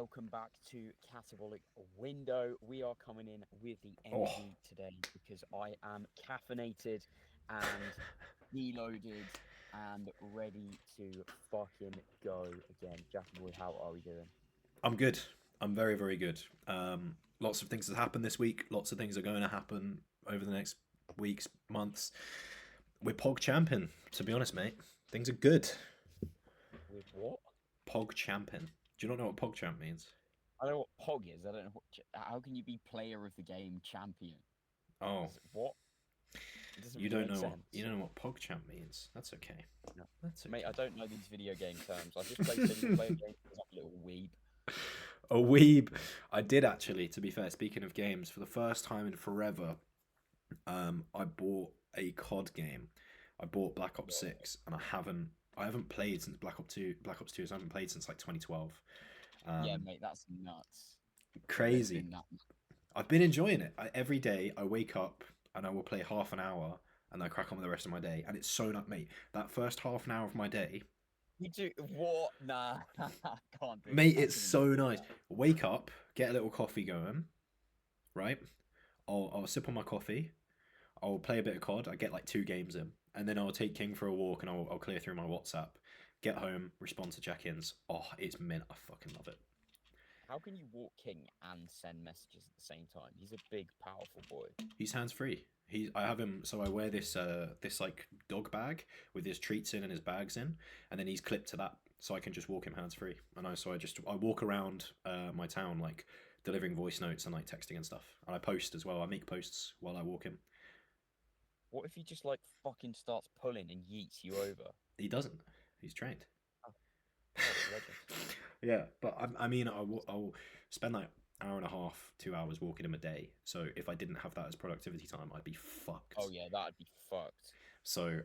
welcome back to Catabolic Window. We are coming in with the energy today because I am caffeinated and deloaded and ready to fucking go again. Jack boy, how are we doing? I'm good. I'm very, very good. Lots of things have happened this week. Lots of things are going to happen over the next weeks, months. We're Pog champion, to be honest, mate. Things are good. With what? Pog champion. Do you not know what Pog champ means? I don't know what Pog is. I don't know how can you be player of the game champion? Oh, What? It doesn't you really don't make know sense. what you don't know what Pog champ means. That's okay. No. That's okay. Mate, I don't know these video game terms. I just play single player games because I'm a little weeb. A weeb. I did actually, to be fair, speaking of games, for the first time in forever, I bought a COD game. I bought Black Ops 6 and I haven't played since Black Ops 2, so I haven't played since like 2012. Yeah, mate, that's nuts. Crazy. I've been enjoying it. Every day I wake up and I will play half an hour and I crack on with the rest of my day. And it's so not, mate, that first half an hour of my day. You do what? Nah, can't do it. Mate, it's so nice. Wake up, get a little coffee going, right? I'll sip on my coffee. I'll play a bit of COD. I get like 2 games in, and then I'll take King for a walk, and I'll clear through my WhatsApp. Get home, respond to check-ins. Oh, it's mint. I fucking love it. How can you walk King and send messages at the same time? He's a big, powerful boy. He's hands-free. I have him, so I wear this like dog bag with his treats in and his bags in, and then he's clipped to that, so I can just walk him hands-free. And I walk around my town like delivering voice notes and like texting and stuff. And I post as well. I make posts while I walk him. What if he just like fucking starts pulling and yeets you over? He doesn't. He's trained. Oh, legend. Yeah, but I mean, I'll spend like hour and a half, 2 hours walking him a day. So if I didn't have that as productivity time, I'd be fucked. Oh yeah, that'd be fucked. So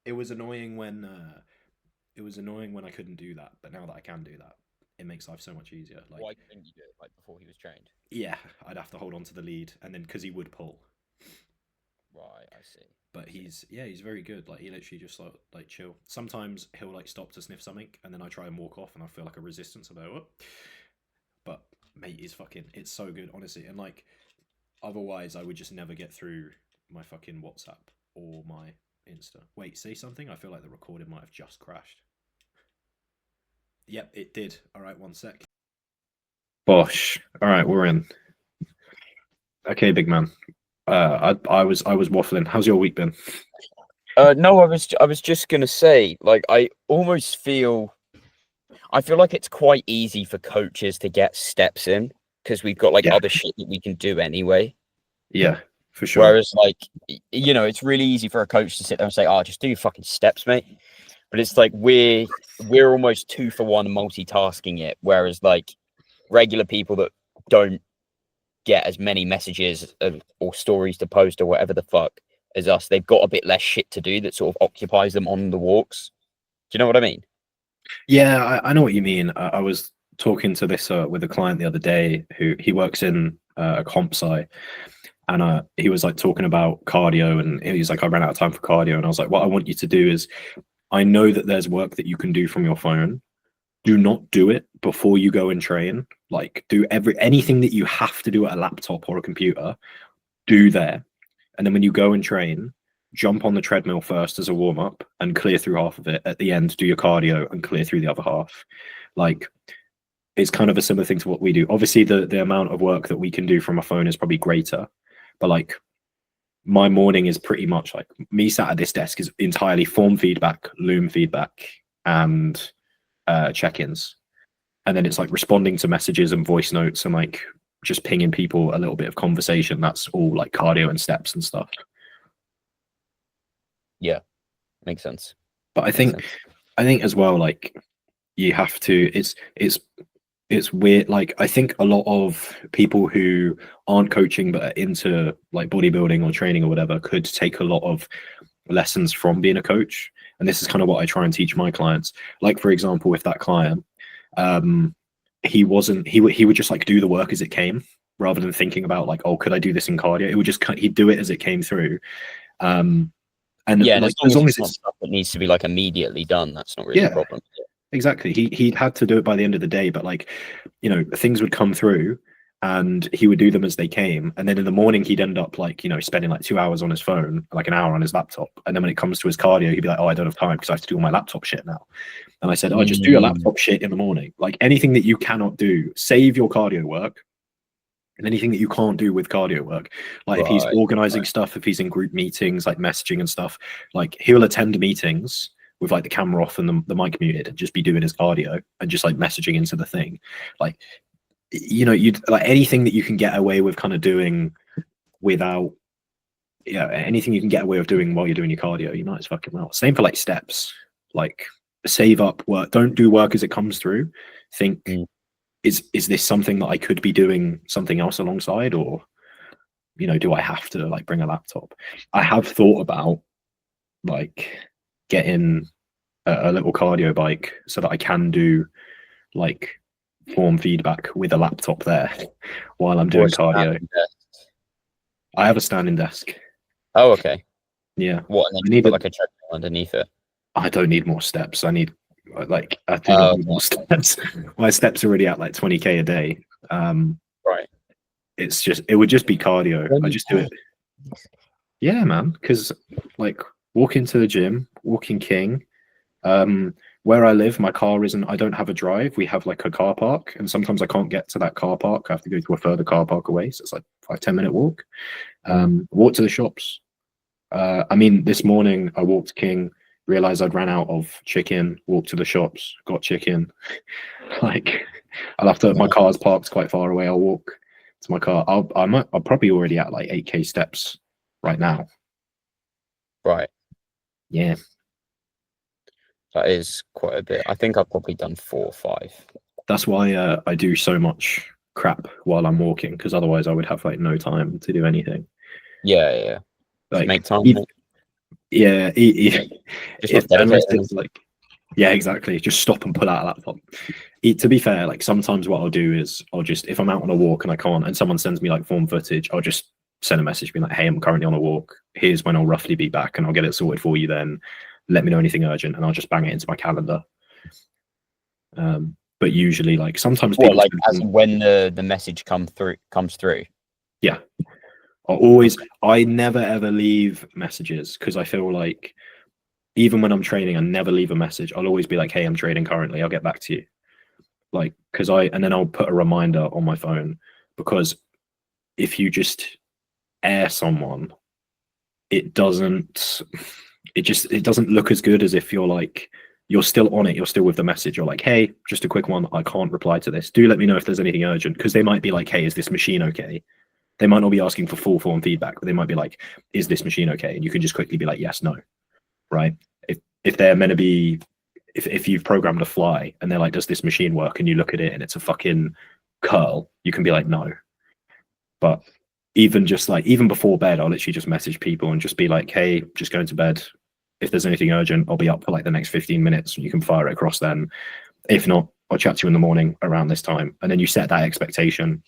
it was annoying when I couldn't do that, but now that I can do that, it makes life so much easier. Like, why couldn't you do it like before he was trained? Yeah, I'd have to hold on to the lead, and then because he would pull. Right, I see. But he's very good. Like he literally just like chill. Sometimes he'll like stop to sniff something, and then I try and walk off, and I feel like a resistance about it. But mate, it's so good, honestly. And like, otherwise, I would just never get through my fucking WhatsApp or my Insta. Wait, say something. I feel like the recording might have just crashed. Yep, it did. All right, 1 sec. Bosh. All right, we're in. Okay, big man. I was waffling. How's your week been? No, I was just gonna say, like, I feel like it's quite easy for coaches to get steps in because we've got like other shit that we can do anyway. Yeah, for sure. Whereas, like, it's really easy for a coach to sit there and say, "Oh, just do your fucking steps, mate." But it's like we're almost 2 for 1 multitasking it, whereas like regular people that don't get as many messages or stories to post or whatever the fuck as us, they've got a bit less shit to do that sort of occupies them on the walks. Do you know what I mean? Yeah, I know what you mean. I was talking to this with a client the other day who he works in a comp sci, and he was like talking about cardio, and he was like, I ran out of time for cardio, and I was like, what I want you to do is, I know that there's work that you can do from your phone. Do not do it before you go and train. Like, do anything that you have to do at a laptop or a computer, do there. And then when you go and train, jump on the treadmill first as a warm-up and clear through half of it. At the end, do your cardio and clear through the other half. Like, it's kind of a similar thing to what we do. Obviously, the amount of work that we can do from a phone is probably greater. But like, my morning is pretty much like me sat at this desk is entirely form feedback, Loom feedback, and check-ins. And then it's like responding to messages and voice notes and like just pinging people a little bit of conversation. That's all like cardio and steps and stuff. Yeah, makes sense. But I think as well, like, you have to, it's weird. Like, I think a lot of people who aren't coaching but are into like bodybuilding or training or whatever could take a lot of lessons from being a coach. And this is kind of what I try and teach my clients. Like, for example, with that client, he would just like do the work as it came rather than thinking about like, oh, could I do this in cardio? It would just, he'd do it as it came through. And yeah, like, as long as it's not stuff that needs to be like immediately done, that's not really a problem. exactly. He had to do it by the end of the day, but like, you know, things would come through and he would do them as they came. And then in the morning, he'd end up like, you know, spending like 2 hours on his phone, like an hour on his laptop. And then when it comes to his cardio, he'd be like, oh, I don't have time because I have to do all my laptop shit now. And I said, oh, just do your laptop shit in the morning. Like anything that you cannot do, save your cardio work. And anything that you can't do with cardio work, like if he's organizing stuff, if he's in group meetings, like messaging and stuff, like he'll attend meetings with like the camera off and the mic muted and just be doing his cardio and just like messaging into the thing. Like, you know, you'd like anything that you can get away with kind of doing without, yeah, anything you can get away with doing while you're doing your cardio, you might as fucking well. Same for like steps, like save up work. Don't do work as it comes through. Think, is this something that I could be doing something else alongside, or, you know, do I have to like bring a laptop? I have thought about like getting a little cardio bike so that I can do like form feedback with a laptop there while I'm doing cardio. I have a standing desk. Oh, okay. Yeah. What? And then you put like a treadmill underneath it. I don't need more steps. I need like I do not need more steps. My steps are already at like 20k a day. Right. It's just it would just be cardio. I just do it. Yeah, man. Because like walking to the gym, walking King. Where I live, my car isn't. I don't have a drive. We have like a car park, and sometimes I can't get to that car park. I have to go to a further car park away. So it's like 5-10 minute walk. Walk to the shops. I mean, this morning I walked King. Realized I'd ran out of chicken, walked to the shops, got chicken. Like, I'll have to, my car's parked quite far away. I'll walk to my car. I'm probably already at like 8k steps right now. Right. Yeah. That is quite a bit. I think I've probably done 4 or 5. That's why I do so much crap while I'm walking, because otherwise I would have like no time to do anything. Yeah. Like, make time. Yeah, unless it's like, yeah, exactly. Just stop and pull out a laptop. To be fair, like sometimes what I'll do is I'll just, if I'm out on a walk and I can't, and someone sends me like form footage, I'll just send a message being like, hey, I'm currently on a walk. Here's when I'll roughly be back, and I'll get it sorted for you then. Let me know anything urgent, and I'll just bang it into my calendar. But usually, like sometimes people like as when the message comes through. Yeah. I never ever leave messages, because I feel like even when I'm training, I never leave a message. I'll always be like, hey, I'm training currently, I'll get back to you. Like, and then I'll put a reminder on my phone, because if you just air someone, it doesn't look as good as if you're like, you're still on it, you're still with the message. You're like, hey, just a quick one, I can't reply to this. Do let me know if there's anything urgent, because they might be like, hey, is this machine okay? They might not be asking for full form feedback, but they might be like, is this machine okay? And you can just quickly be like, yes, no, right? If they're meant to be, if you've programmed a fly and they're like, does this machine work? And you look at it and it's a fucking curl, you can be like, no. But even before bed, I'll literally just message people and just be like, hey, just going to bed. If there's anything urgent, I'll be up for like the next 15 minutes. You can fire it across then. If not, I'll chat to you in the morning around this time. And then you set that expectation.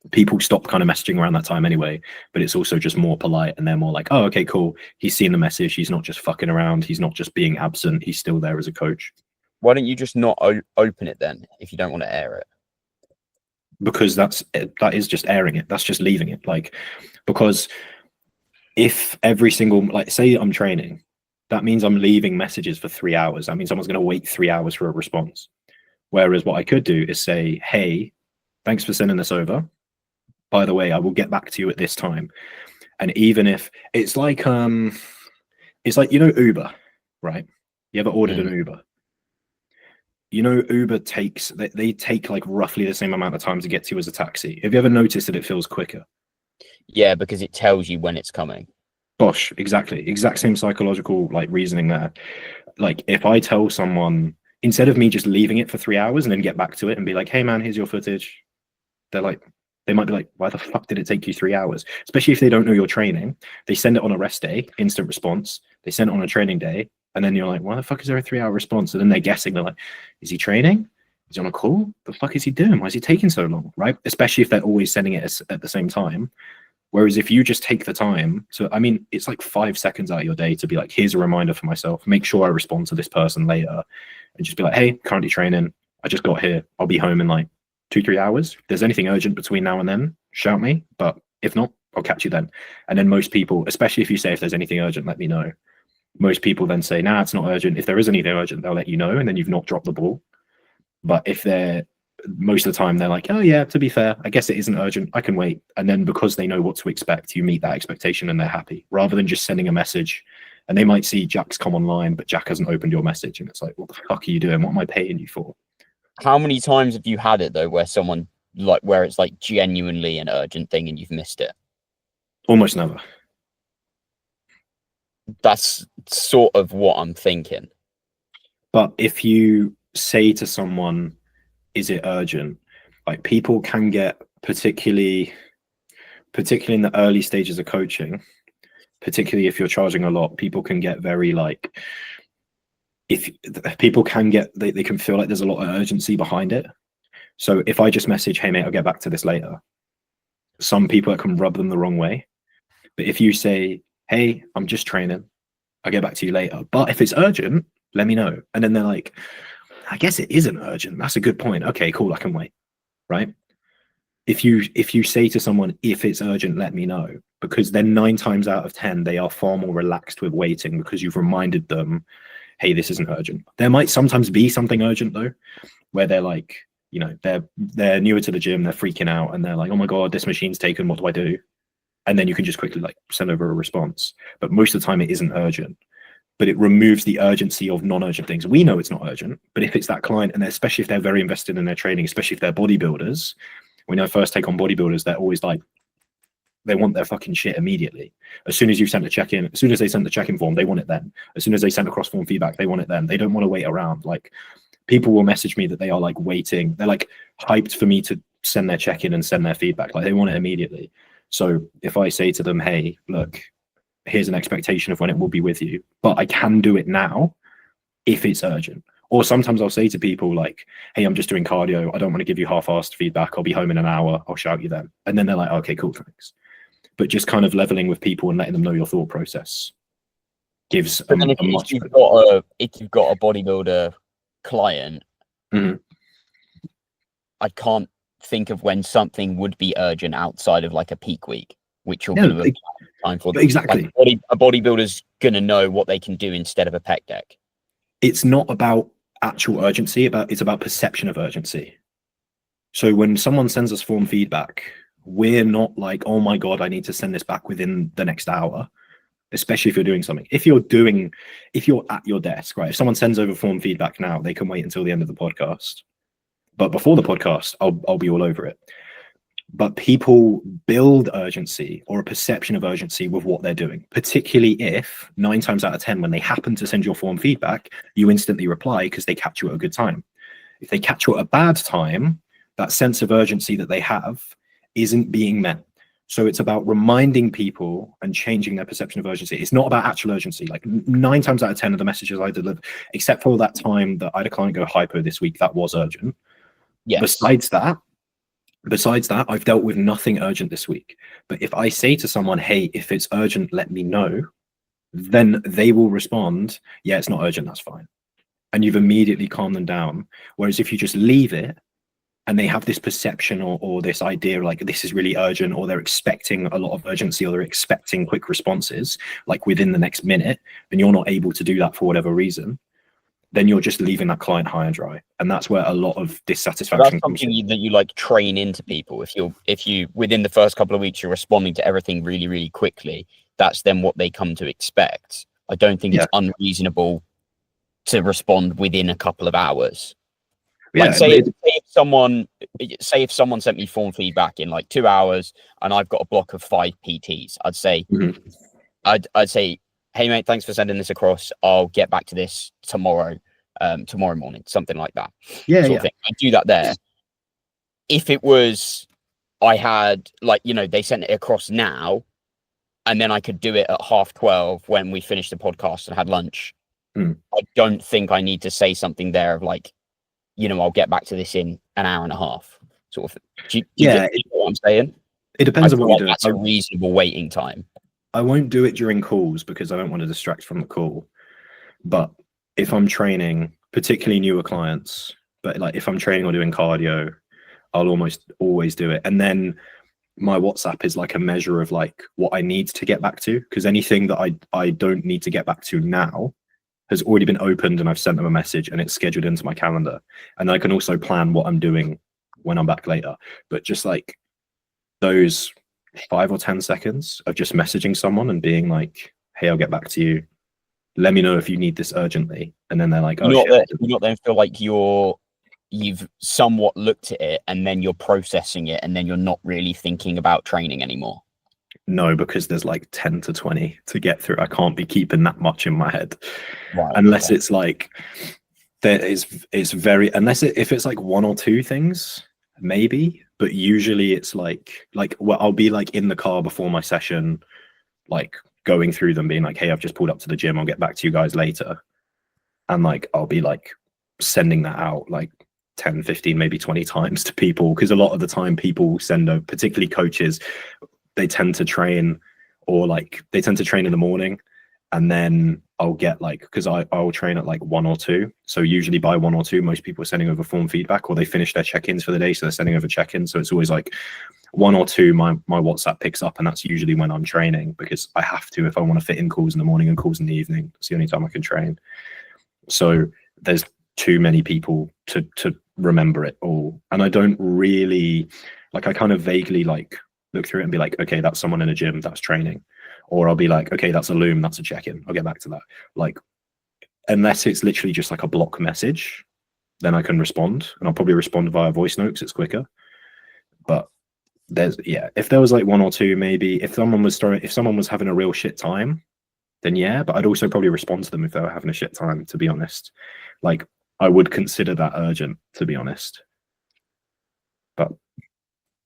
People stop kind of messaging around that time anyway, but it's also just more polite, and they're more like, oh, okay, cool. He's seen the message. He's not just fucking around. He's not just being absent. He's still there as a coach. Why don't you just not open it then if you don't want to air it? Because that is just airing it. That's just leaving it. Like, because if every single, like, say I'm training, that means I'm leaving messages for 3 hours. That means someone's going to wait 3 hours for a response. Whereas what I could do is say, hey, thanks for sending this over. By the way, I will get back to you at this time. And even if it's like, you know, Uber, right? You ever ordered an Uber? You know, Uber they take like roughly the same amount of time to get to you as a taxi. Have you ever noticed that it feels quicker? Yeah, because it tells you when it's coming. Gosh, exactly. Exact same psychological like reasoning there. Like if I tell someone, instead of me just leaving it for 3 hours and then get back to it and be like, hey man, here's your footage. They might be like, why the fuck did it take you 3 hours? Especially if they don't know you're training. They send it on a rest day, instant response. They send it on a training day. And then you're like, why the fuck is there a 3 hour response? And then they're guessing. They're like, is he training? Is he on a call? The fuck is he doing? Why is he taking so long? Right? Especially if they're always sending it at the same time. Whereas if you just take the time, so I mean, it's like 5 seconds out of your day to be like, here's a reminder for myself, make sure I respond to this person later, and just be like, hey, currently training, I just got here, I'll be home in like 2-3 hours. If there's anything urgent between now and then, shout me, but if not, I'll catch you then. And then most people, especially if you say, if there's anything urgent, let me know. Most people then say, nah, it's not urgent. If there is anything urgent, they'll let you know, and then you've not dropped the ball. But if they're, most of the time they're like, oh yeah, to be fair, I guess it isn't urgent, I can wait. And then because they know what to expect, you meet that expectation and they're happy, rather than just sending a message and they might see Jack's come online, but Jack hasn't opened your message. And it's like, what the fuck are you doing? What am I paying you for? How many times have you had it though, where someone like, where it's like genuinely an urgent thing and you've missed it? Almost never. That's sort of what I'm thinking. But if you say to someone, is it urgent? Like, people can get, particularly in the early stages of coaching, particularly if you're charging a lot, people can get very like, if people can get, they can feel like there's a lot of urgency behind it. So if I just message, hey mate, I'll get back to this later, some people, it can rub them the wrong way. But if you say, hey, I'm just training, I'll get back to you later, but if it's urgent, let me know. And then they're like, I guess it isn't urgent. That's a good point. Okay, cool, I can wait. Right? If you say to someone, if it's urgent, let me know, because then 9 times out of 10, they are far more relaxed with waiting because you've reminded them, hey, this isn't urgent. There might sometimes be something urgent though, where they're like, you know, they're newer to the gym, they're freaking out, and they're like, oh my God, this machine's taken, what do I do? And then you can just quickly like send over a response. But most of the time it isn't urgent, but it removes the urgency of non-urgent things. We know it's not urgent, but if it's that client, and especially if they're very invested in their training, especially if they're bodybuilders, when I first take on bodybuilders, they're always like, they want their fucking shit immediately. As soon as you send a check-in, as soon as they send the check-in form, they want it then. As soon as they send a cross-form feedback, they want it then. They don't want to wait around. Like, people will message me that they are like waiting. They're like hyped for me to send their check-in and send their feedback. Like, they want it immediately. So if I say to them, hey, look, here's an expectation of when it will be with you, but I can do it now if it's urgent. Or sometimes I'll say to people like, hey, I'm just doing cardio, I don't want to give you half-assed feedback, I'll be home in an hour, I'll shout you then. And then they're like, okay, cool, thanks. But just kind of leveling with people and letting them know your thought process gives a much if you've got a bodybuilder client, I can't think of when something would be urgent outside of like a peak week, which you're going to time for. Exactly. Like a bodybuilder's going to know what they can do instead of a pec deck. It's not about actual urgency, it's about perception of urgency. So when someone sends us form feedback, we're not like, oh my God, I need to send this back within the next hour, especially if you're doing something. If you're at your desk, right? If someone sends over form feedback now, they can wait until the end of the podcast. But before the podcast, I'll be all over it. But people build urgency or a perception of urgency with what they're doing, particularly if 9 times out of 10, when they happen to send your form feedback, you instantly reply because they catch you at a good time. If they catch you at a bad time, that sense of urgency that they have isn't being met. So it's about reminding people and changing their perception of urgency. It's not about actual urgency. Like 9 times out of 10 of the messages I deliver, except for that time that I had a client go hypo this week, that was urgent. Yes. Besides that, I've dealt with nothing urgent this week. But if I say to someone, hey, if it's urgent, let me know, then they will respond, yeah, it's not urgent, that's fine. And you've immediately calmed them down. Whereas if you just leave it and they have this perception or this idea like this is really urgent, or they're expecting a lot of urgency, or they're expecting quick responses like within the next minute, and you're not able to do that for whatever reason, then you're just leaving that client high and dry. And that's where a lot of dissatisfaction comes in. That you like train into people. If you within the first couple of weeks, you're responding to everything really, really quickly, that's then what they come to expect. I don't think it's unreasonable to respond within a couple of hours. Yeah, like say if someone sent me form feedback in like 2 hours and I've got a block of 5 PTs, I'd say, I'd say, hey mate, thanks for sending this across. I'll get back to this tomorrow morning, something like that. I do that there. If it was, I had like, you know, they sent it across now, and then I could do it at 12:30 when we finished the podcast and had lunch. I don't think I need to say something there of like, you know, I'll get back to this in an hour and a half, sort of. Do you get what I'm saying? It I depends on feel what like you're that's a doing. reasonable waiting time. I won't do it during calls because I don't want to distract from the call. But if I'm training, particularly newer clients, but like if I'm training or doing cardio, I'll almost always do it. And then my WhatsApp is like a measure of like what I need to get back to, because anything that I don't need to get back to now has already been opened and I've sent them a message and it's scheduled into my calendar. And I can also plan what I'm doing when I'm back later. But just like those 5 or 10 seconds of just messaging someone and being like, hey, I'll get back to you. Let me know if you need this urgently. And then they're like, oh shit. You not then feel like you've somewhat looked at it and then you're processing it and then you're not really thinking about training anymore. No, because there's like 10 to 20 to get through. I can't be keeping that much in my head. Right. Unless it's like it's very, unless if it's like one or two things, maybe, but usually it's like well, I'll be like in the car before my session, like going through them, being like, hey, I've just pulled up to the gym, I'll get back to you guys later. And like I'll be like sending that out like 10, 15, maybe 20 times to people, because a lot of the time people send over, particularly coaches, they tend to train, or like they tend to train in the morning, and then I'll get like, because I'll train at like 1 or 2, so usually by 1 or 2 most people are sending over form feedback, or they finish their check-ins for the day, so they're sending over check-ins. So it's always like 1 or 2 my WhatsApp picks up, and that's usually when I'm training, because I have to if I want to fit in calls in the morning and calls in the evening. It's the only time I can train. So there's too many people to remember it all, and I don't really like, I kind of vaguely like look through it and be like, okay, that's someone in a gym, that's training. Or I'll be like, okay, that's a loom, that's a check-in, I'll get back to that. Like, unless it's literally just like a block message, then I can respond, and I'll probably respond via voice notes, it's quicker. But there's, yeah, if there was like 1 or 2, maybe if someone was having a real shit time, then yeah, but I'd also probably respond to them if they were having a shit time, to be honest. Like, I would consider that urgent, to be honest. But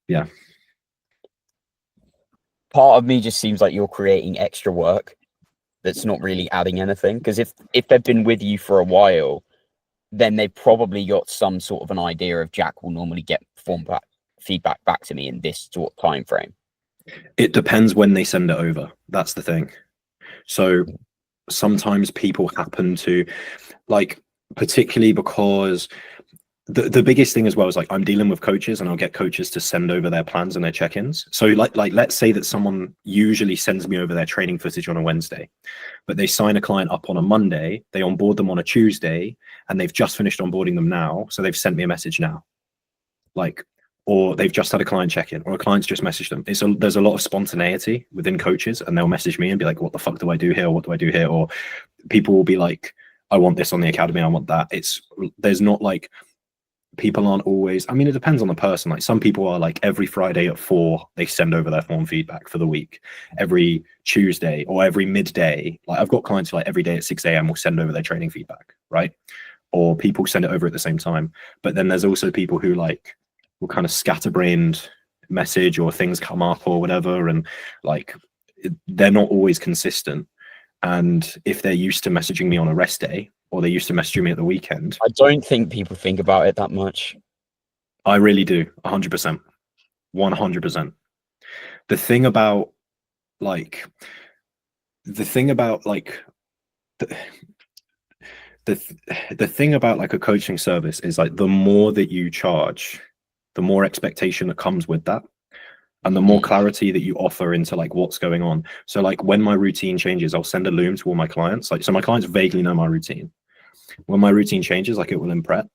yeah. Part of me just seems like you're creating extra work that's not really adding anything, because if they've been with you for a while, then they've probably got some sort of an idea of Jack will normally get feedback back to me in this sort of time frame. It depends when they send it over. That's the thing. So sometimes people happen to, like, particularly because the biggest thing as well is like, I'm dealing with coaches, and I'll get coaches to send over their plans and their check-ins. So like let's say that someone usually sends me over their training footage on a Wednesday, but they sign a client up on a Monday, they onboard them on a Tuesday, and they've just finished onboarding them now, so they've sent me a message now. Like, or they've just had a client check-in, or a client's just messaged them. There's a lot of spontaneity within coaches, and they'll message me and be like, what the fuck do I do here? What do I do here? Or people will be like, I want this on the academy, I want that. There's not like, people aren't always, I mean, it depends on the person. Like, some people are like, every Friday at 4 they send over their form feedback for the week. Every Tuesday or every midday, like I've got clients who like every day at 6 a.m. will send over their training feedback, right? Or people send it over at the same time. But then there's also people who like will kind of scatterbrained message, or things come up or whatever, and like they're not always consistent. And if they're used to messaging me on a rest day, or they're used to messaging me at the weekend, I don't think people think about it that much. I really do. 100%. 100%. The thing about like the thing about like the thing about like a coaching service is like, the more that you charge, the more expectation that comes with that, and the more clarity that you offer into like what's going on. So like, when my routine changes, I'll send a loom to all my clients. Like, so my clients vaguely know my routine. When my routine changes, like it will in prep,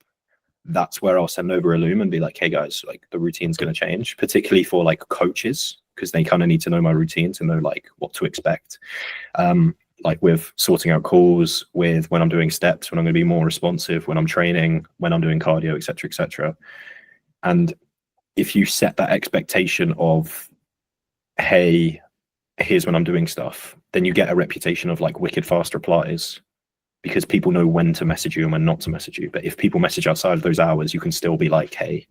that's where I'll send over a loom and be like, hey guys, like the routine's going to change, particularly for like coaches, because they kind of need to know my routine to know like what to expect. Like with sorting out calls, with when I'm doing steps, when I'm going to be more responsive, when I'm training, when I'm doing cardio, etc., etc. And if you set that expectation of, hey, here's when I'm doing stuff, then you get a reputation of like wicked fast replies, because people know when to message you and when not to message you. But if people message outside of those hours, you can still be like, hey,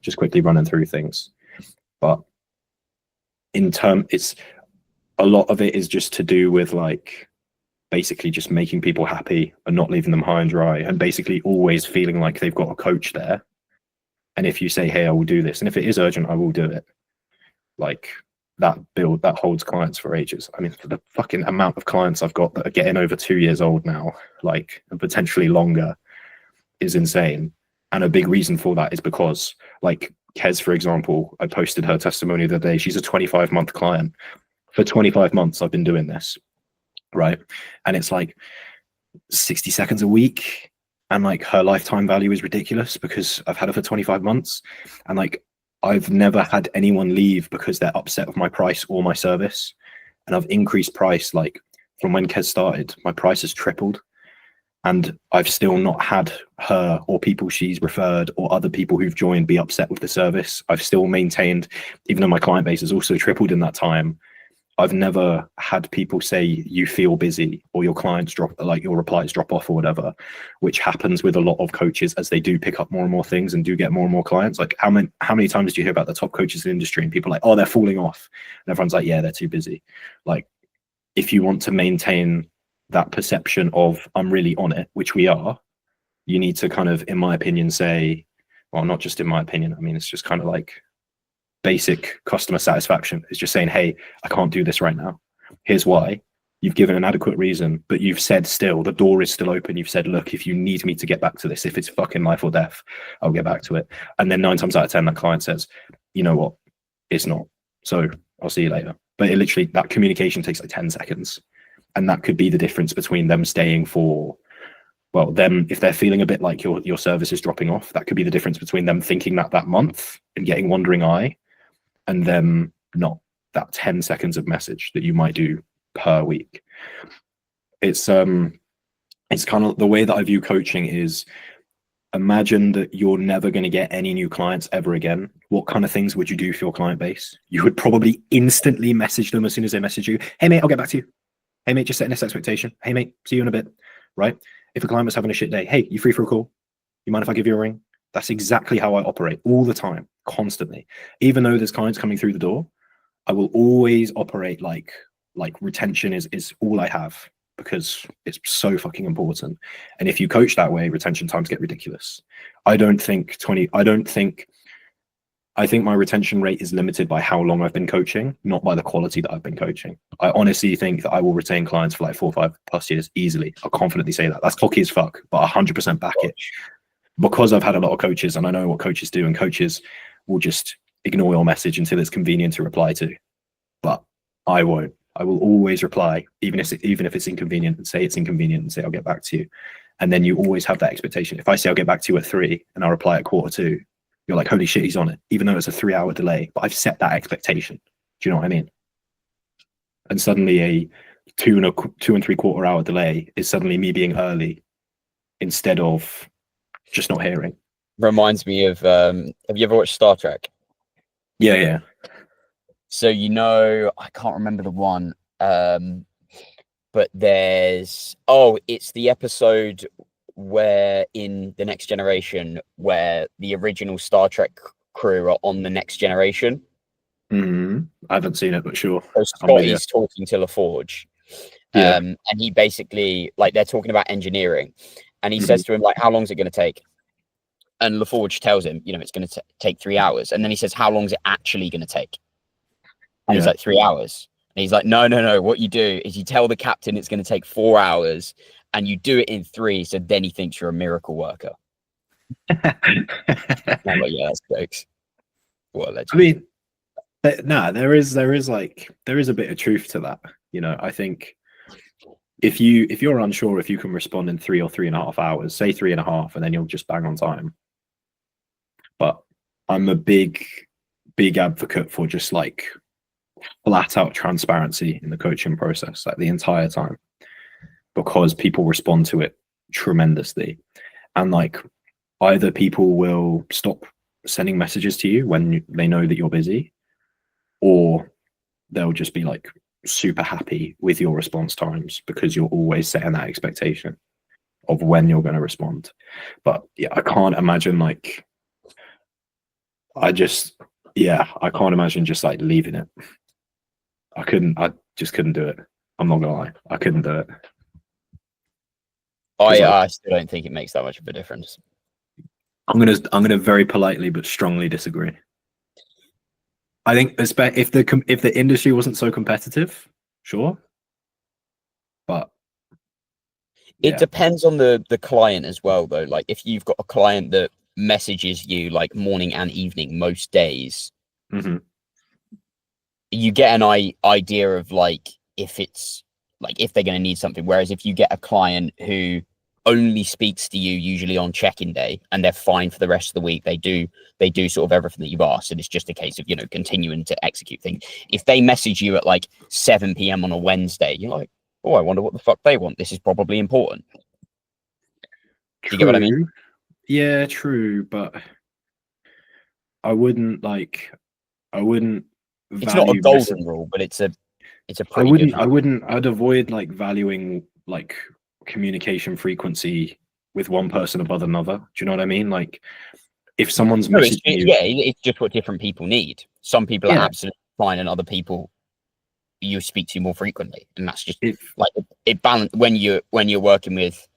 just quickly running through things. But it's a lot of it is just to do with like basically just making people happy and not leaving them high and dry, and basically always feeling like they've got a coach there. And if you say, hey, I will do this, and if it is urgent, I will do it. like that holds clients for ages. I mean, the fucking amount of clients I've got that are getting over 2 years old now, like, and potentially longer, is insane. And a big reason for that is because, like, Kez, for example, I posted her testimony the other day. She's a 25-month client. For 25 months, I've been doing this, right? And it's like 60 seconds a week. And like her lifetime value is ridiculous because I've had her for 25 months. And like, I've never had anyone leave because they're upset with my price or my service. And I've increased price, like, from when Kez started, my price has tripled. And I've still not had her or people she's referred or other people who've joined be upset with the service. I've still maintained, even though my client base has also tripled in that time, I've never had people say you feel busy or your clients drop, like your replies drop off or whatever, which happens with a lot of coaches as they do pick up more and more things and do get more and more clients. Like how many times do you hear about the top coaches in the industry and people are like, oh, they're falling off, and everyone's like, yeah, they're too busy. Like, if you want to maintain that perception of I'm really on it, which we are, you need to kind of, in my opinion, say, well, not just in my opinion, I mean, it's just kind of like basic customer satisfaction. It's just saying, hey, I can't do this right now. Here's why. You've given an adequate reason, but you've said still, the door is still open. You've said, look, if you need me to get back to this, if it's fucking life or death, I'll get back to it. And then 9 times out of 10, that client says, you know what, it's not. So I'll see you later. But it literally, that communication takes like 10 seconds. And that could be the difference between them staying for, well, them, if they're feeling a bit like your service is dropping off, that could be the difference between them thinking that month and getting wandering eye, and then not that 10 seconds of message that you might do per week. It's kind of the way that I view coaching is, imagine that you're never going to get any new clients ever again. What kind of things would you do for your client base? You would probably instantly message them as soon as they message you. Hey mate, I'll get back to you. Hey mate, just setting this expectation. Hey mate, see you in a bit, right? If a client was having a shit day, hey, you free for a call? You mind if I give you a ring? That's exactly how I operate all the time, constantly. Even though there's clients coming through the door, I will always operate like retention is all I have, because it's so fucking important. And if you coach that way, retention times get ridiculous. I think my retention rate is limited by how long I've been coaching, not by the quality that I've been coaching. I honestly think that I will retain clients for like 4 or 5 plus years easily. I'll confidently say that. That's cocky as fuck, but 100% back it. Because I've had a lot of coaches and I know what coaches do, and coaches will just ignore your message until it's convenient to reply to. But I won't. I will always reply, even if it's inconvenient, and say it's inconvenient and say I'll get back to you. And then you always have that expectation. If I say I'll get back to you at 3 and I'll reply at 1:45, you're like, holy shit, he's on it, even though it's a 3-hour delay. But I've set that expectation. Do you know what I mean? And suddenly a 2 and 3/4 hour delay is suddenly me being early instead of just not hearing. Reminds me of, have you ever watched Star Trek? Yeah. So, I can't remember the one, but there's, it's the episode where in The Next Generation, where the original Star Trek crew are on the Next Generation. I haven't seen it, but sure. So Scotty's talking to LaForge. Yeah. And he basically, like, they're talking about engineering, and he says to him, like, how long is it going to take? And LaForge tells him, it's going to take 3 hours. And then he says, how long is it actually going to take? And he's like, 3 hours. And he's like, no. What you do is you tell the captain it's going to take 4 hours, and you do it in 3. So then he thinks you're a miracle worker. I'm like, yeah, that's jokes. What a legend. I mean, there is a bit of truth to that. I think if you're unsure if you can respond in 3 or 3.5 hours, say 3.5, and then you'll just bang on time. But I'm a big advocate for just like flat out transparency in the coaching process, like the entire time, because people respond to it tremendously. And like, either people will stop sending messages to you when they know that you're busy, or they'll just be like super happy with your response times because you're always setting that expectation of when you're going to respond. But yeah, I can't imagine I can't imagine just like leaving it. I just couldn't do it. I'm not gonna lie, I couldn't do it. I still don't think it makes that much of a difference. I'm gonna very politely but strongly disagree. I think if the industry wasn't so competitive, sure, but It yeah. depends on the client as well, though. Like if you've got a client that messages you like morning and evening most days, Hmm. you get an idea of like if it's like if they're going to need something. Whereas if you get a client who only speaks to you usually on check-in day and they're fine for the rest of the week, they do sort of everything that you've asked, and it's just a case of continuing to execute things. If they message you at like 7 p.m. on a Wednesday, you're like, oh, I wonder what the fuck they want. This is probably important. Do you get what I mean? True. Yeah, true, but I wouldn't like I wouldn't It's not a value golden rule, but it's a I pretty good wouldn't I rule. wouldn't I'd avoid like valuing like communication frequency with one person above another. Do you know what I mean? Like if someone's No, messaging you, it's just what different people need. Some people are yeah, absolutely fine, and other people you speak to more frequently, and that's just if like it balance when you're working with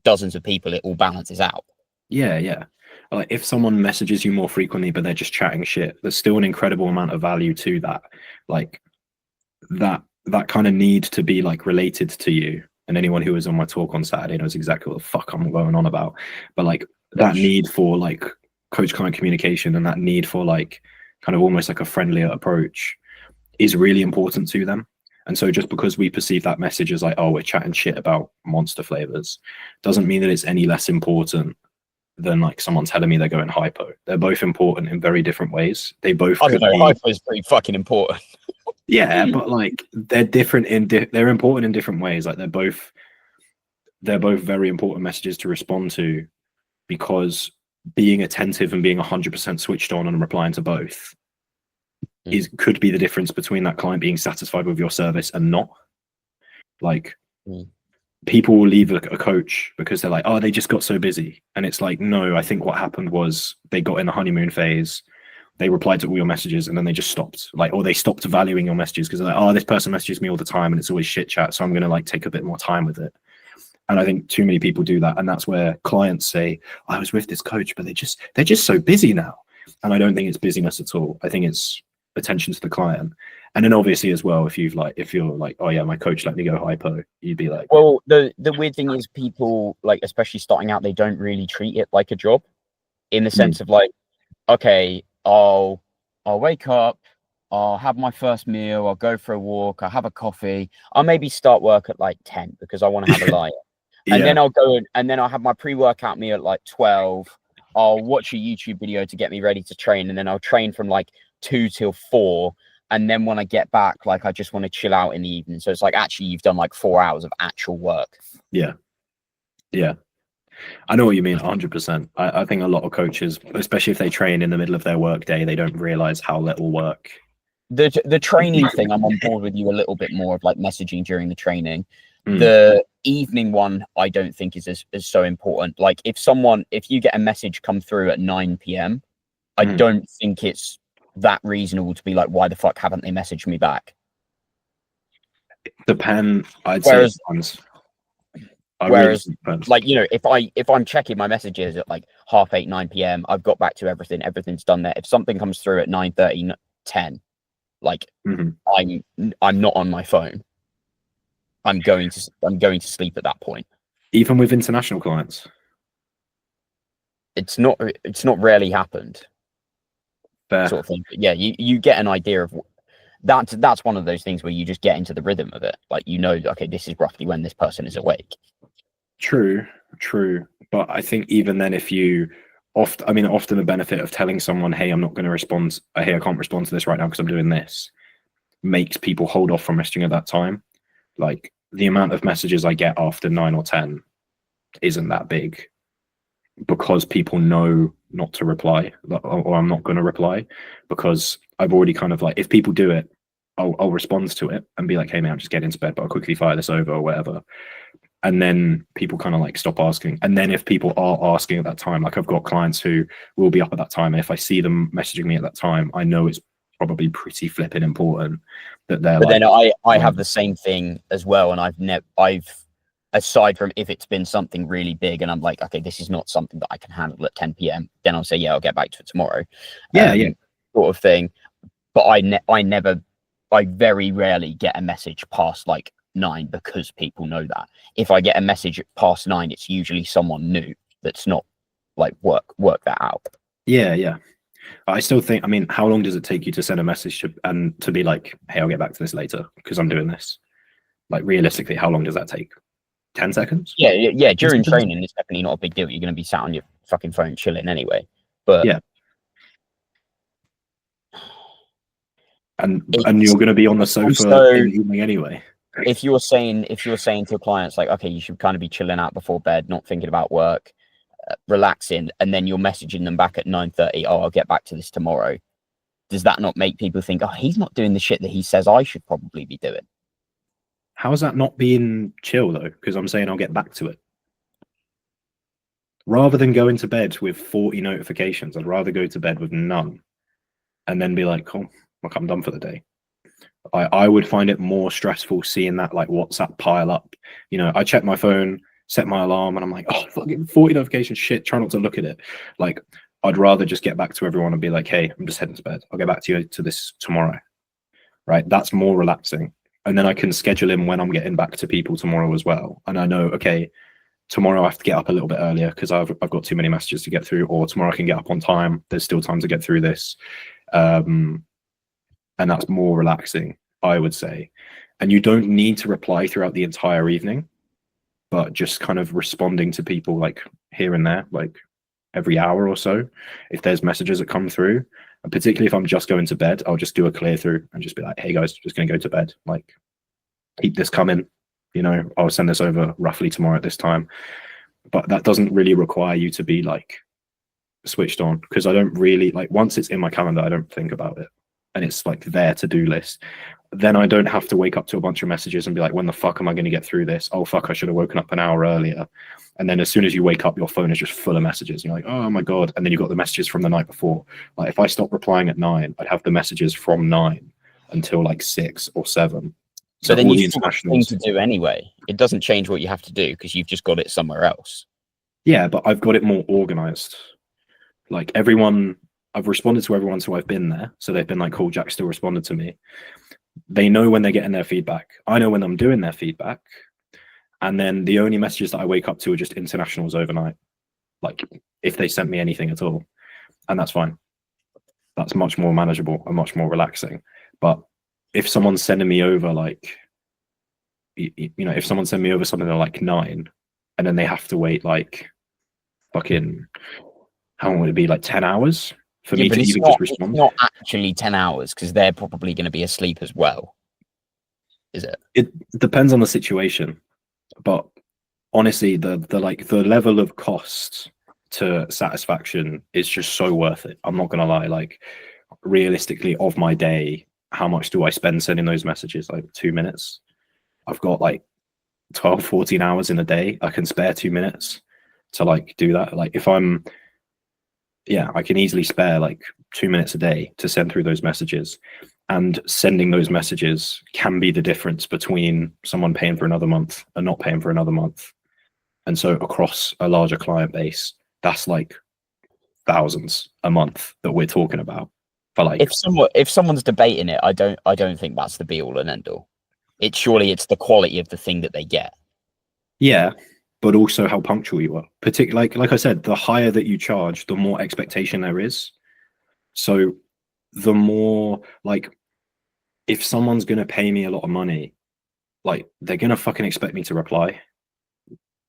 dozens of people, it all balances out. yeah. Like if someone messages you more frequently but they're just chatting shit, there's still an incredible amount of value to that. Like that kind of need to be like related to you. And anyone who was on my talk on Saturday knows exactly what the fuck I'm going on about. But like that need for like coach client communication and that need for like kind of almost like a friendlier approach is really important to them. And so just because we perceive that message as like, oh, we're chatting shit about monster flavors, doesn't mean that it's any less important than like someone telling me they're going hypo. They're both important in very different ways. They both I don't could know. be, Hyper is pretty fucking important. yeah, but like they're different they're important in different ways. Like they're both very important messages to respond to, because being attentive and being 100% switched on and replying to both could be the difference between that client being satisfied with your service and not. Like people will leave a coach because they're like, oh, they just got so busy. And it's like, no, I think what happened was they got in the honeymoon phase, they replied to all your messages, and then they just stopped. Like, or they stopped valuing your messages because they're like, oh, this person messages me all the time and it's always shit chat, so I'm gonna like take a bit more time with it. And I think too many people do that. And that's where clients say, I was with this coach, but they're just so busy now. And I don't think it's busyness at all. I think it's attention to the client. And then obviously as well, if you're like, oh yeah, my coach let me go hypo, you'd be like, Well, the weird thing is people like, especially starting out, they don't really treat it like a job, in the sense of like, okay, I'll wake up, I'll have my first meal, I'll go for a walk, I'll have a coffee, I'll maybe start work at like 10 because I want to have a lie. And yeah, then I'll go and then I'll have my pre-workout meal at like 12. I'll watch a YouTube video to get me ready to train, and then I'll train from like 2 till 4. And then when I get back, like I just want to chill out in the evening. So it's like actually you've done like 4 hours of actual work. yeah. I know what you mean, 100%. I think a lot of coaches, especially if they train in the middle of their work day, they don't realize how little work. The training thing, I'm on board with you a little bit more of like messaging during the training. Mm. The evening one, I don't think is so important. Like if you get a message come through at 9 p.m, I don't think it's that reasonable to be like, why the fuck haven't they messaged me back? I'd Whereas, say depends. like, if I'm checking my messages at like 8:30, 9 p.m, I've got back to everything's done there. If something comes through at 9:30, 10, like I'm not on my phone. I'm going to sleep at that point. Even with international clients, It's not rarely happened. fair. Sort of thing. But yeah, you get an idea of that's one of those things where you just get into the rhythm of it. Like, okay, this is roughly when this person is awake. True. But I think even then, if you often the benefit of telling someone, hey, I'm not going to respond. Hey, I can't respond to this right now because I'm doing this, makes people hold off from messaging at that time. Like the amount of messages I get after 9 or 10 isn't that big, because people know not to reply, or I'm not going to reply, because I've already kind of like, if people do it, I'll respond to it and be like, hey man, I'm just getting to bed, but I'll quickly fire this over or whatever. And then people kind of like stop asking. And then if people are asking at that time, like I've got clients who will be up at that time, and if I see them messaging me at that time, I know it's probably pretty flipping important that they're But like, then I have the same thing as well, and I've aside from if it's been something really big and I'm like, okay, this is not something that I can handle at 10 p.m, then I'll say, yeah, I'll get back to it tomorrow. yeah, Sort of thing. but I very rarely get a message past like 9 because people know that. If I get a message past 9, it's usually someone new that's not like work that out. Yeah. I still think, I mean, how long does it take you to send a message and to be like, hey, I'll get back to this later because I'm doing this? Like, realistically, how long does that take? 10 seconds? Yeah. During training, it's definitely not a big deal. You're going to be sat on your fucking phone chilling anyway. But yeah. And you're going to be on the sofa in the evening anyway. If you're saying to clients like, okay, you should kind of be chilling out before bed, not thinking about work, relaxing, and then you're messaging them back at 9:30, oh, I'll get back to this tomorrow. Does that not make people think, oh, he's not doing the shit that he says I should probably be doing? How's that not being chill though? Because I'm saying I'll get back to it. Rather than going to bed with 40 notifications, I'd rather go to bed with none and then be like, cool, like I'm done for the day. I would find it more stressful seeing that like WhatsApp pile up. You know, I check my phone, set my alarm, and I'm like, oh, fucking 40 notifications, shit, try not to look at it. Like, I'd rather just get back to everyone and be like, hey, I'm just heading to bed. I'll get back to you to this tomorrow. Right? That's more relaxing. And then I can schedule in when I'm getting back to people tomorrow as well. And I know, okay, tomorrow I have to get up a little bit earlier because I've got too many messages to get through, or tomorrow I can get up on time. There's still time to get through this. And that's more relaxing, I would say. And you don't need to reply throughout the entire evening, but just kind of responding to people like here and there, like every hour or so, if there's messages that come through. And particularly if I'm just going to bed, I'll just do a clear through and just be like, hey guys, just going to go to bed. Like, keep this coming. You know, I'll send this over roughly tomorrow at this time. But that doesn't really require you to be like switched on, because I don't really like, once it's in my calendar, I don't think about it. And it's like their to-do list. Then I don't have to wake up to a bunch of messages and be like, when the fuck am I going to get through this? Oh, fuck, I should have woken up an hour earlier. And then as soon as you wake up, your phone is just full of messages. And you're like, oh my God. And then you've got the messages from the night before. Like if I stopped replying at 9, I'd have the messages from 9 until like 6 or 7. So then you've got things to do anyway. It doesn't change what you have to do because you've just got it somewhere else. Yeah, but I've got it more organized. Like everyone, I've responded to everyone, so I've been there. So they've been like, cool, Jack still responded to me. They know when they're getting their feedback. I know when I'm doing their feedback. And then the only messages that I wake up to are just internationals overnight. Like if they sent me anything at all. And that's fine. That's much more manageable and much more relaxing. But if someone's sending me over like, you know, if someone sent me over something at like 9 and then they have to wait like fucking, how long would it be? Like 10 hours for me to even just respond? It's not actually 10 hours because they're probably going to be asleep as well. Is it? It depends on the situation. But honestly, the level of cost to satisfaction is just so worth it. I'm not gonna lie. Like realistically, of my day, how much do I spend sending those messages? Like 2 minutes. I've got like 12, 14 hours in a day. I can spare 2 minutes to like do that. Like if I'm, yeah, I can easily spare like 2 minutes a day to send through those messages. And sending those messages can be the difference between someone paying for another month and not paying for another month. And so across a larger client base, that's like thousands a month that we're talking about. For like, if someone's debating it, I don't think that's the be all and end all. It's the quality of the thing that they get. Yeah, but also how punctual you are. Particularly, like I said, the higher that you charge, the more expectation there is. So the more like, if someone's going to pay me a lot of money, like they're going to fucking expect me to reply.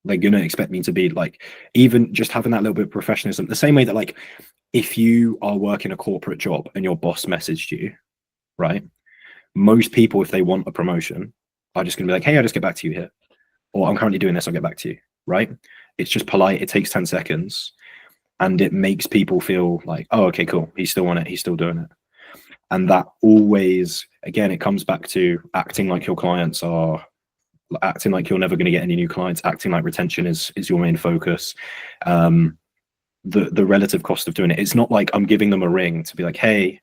They're going to expect me to be like, even just having that little bit of professionalism, the same way that like, if you are working a corporate job and your boss messaged you, right? Most people, if they want a promotion, are just going to be like, hey, I'll just get back to you here. Or I'm currently doing this, I'll get back to you, right? It's just polite. It takes 10 seconds. And it makes people feel like, oh, okay, cool. He's still on it. He's still doing it. And that always, again, it comes back to acting like your clients are, acting like you're never going to get any new clients, acting like retention is your main focus. The relative cost of doing it. It's not like I'm giving them a ring to be like, hey,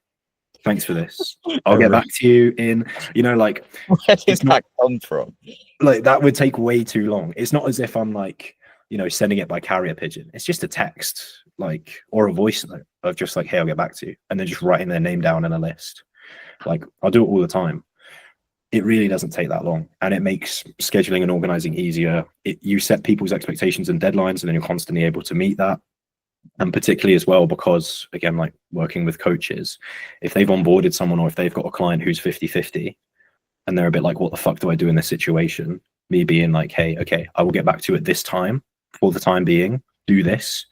thanks for this. I'll get back to you in, you know, like. Where does that come from? Like that would take way too long. It's not as if I'm like, you know, sending it by carrier pigeon. It's just a text, like, or a voice note of just like, hey, I'll get back to you. And then just writing their name down in a list. Like, I'll do it all the time. It really doesn't take that long, and it makes scheduling and organizing easier. You set people's expectations and deadlines, and then you're constantly able to meet that. And particularly as well, because again, like working with coaches, if they've onboarded someone or if they've got a client who's 50-50 and they're a bit like, what the fuck do I do in this situation? Me being like, hey, okay, I will get back to you at this time. For the time being, do this.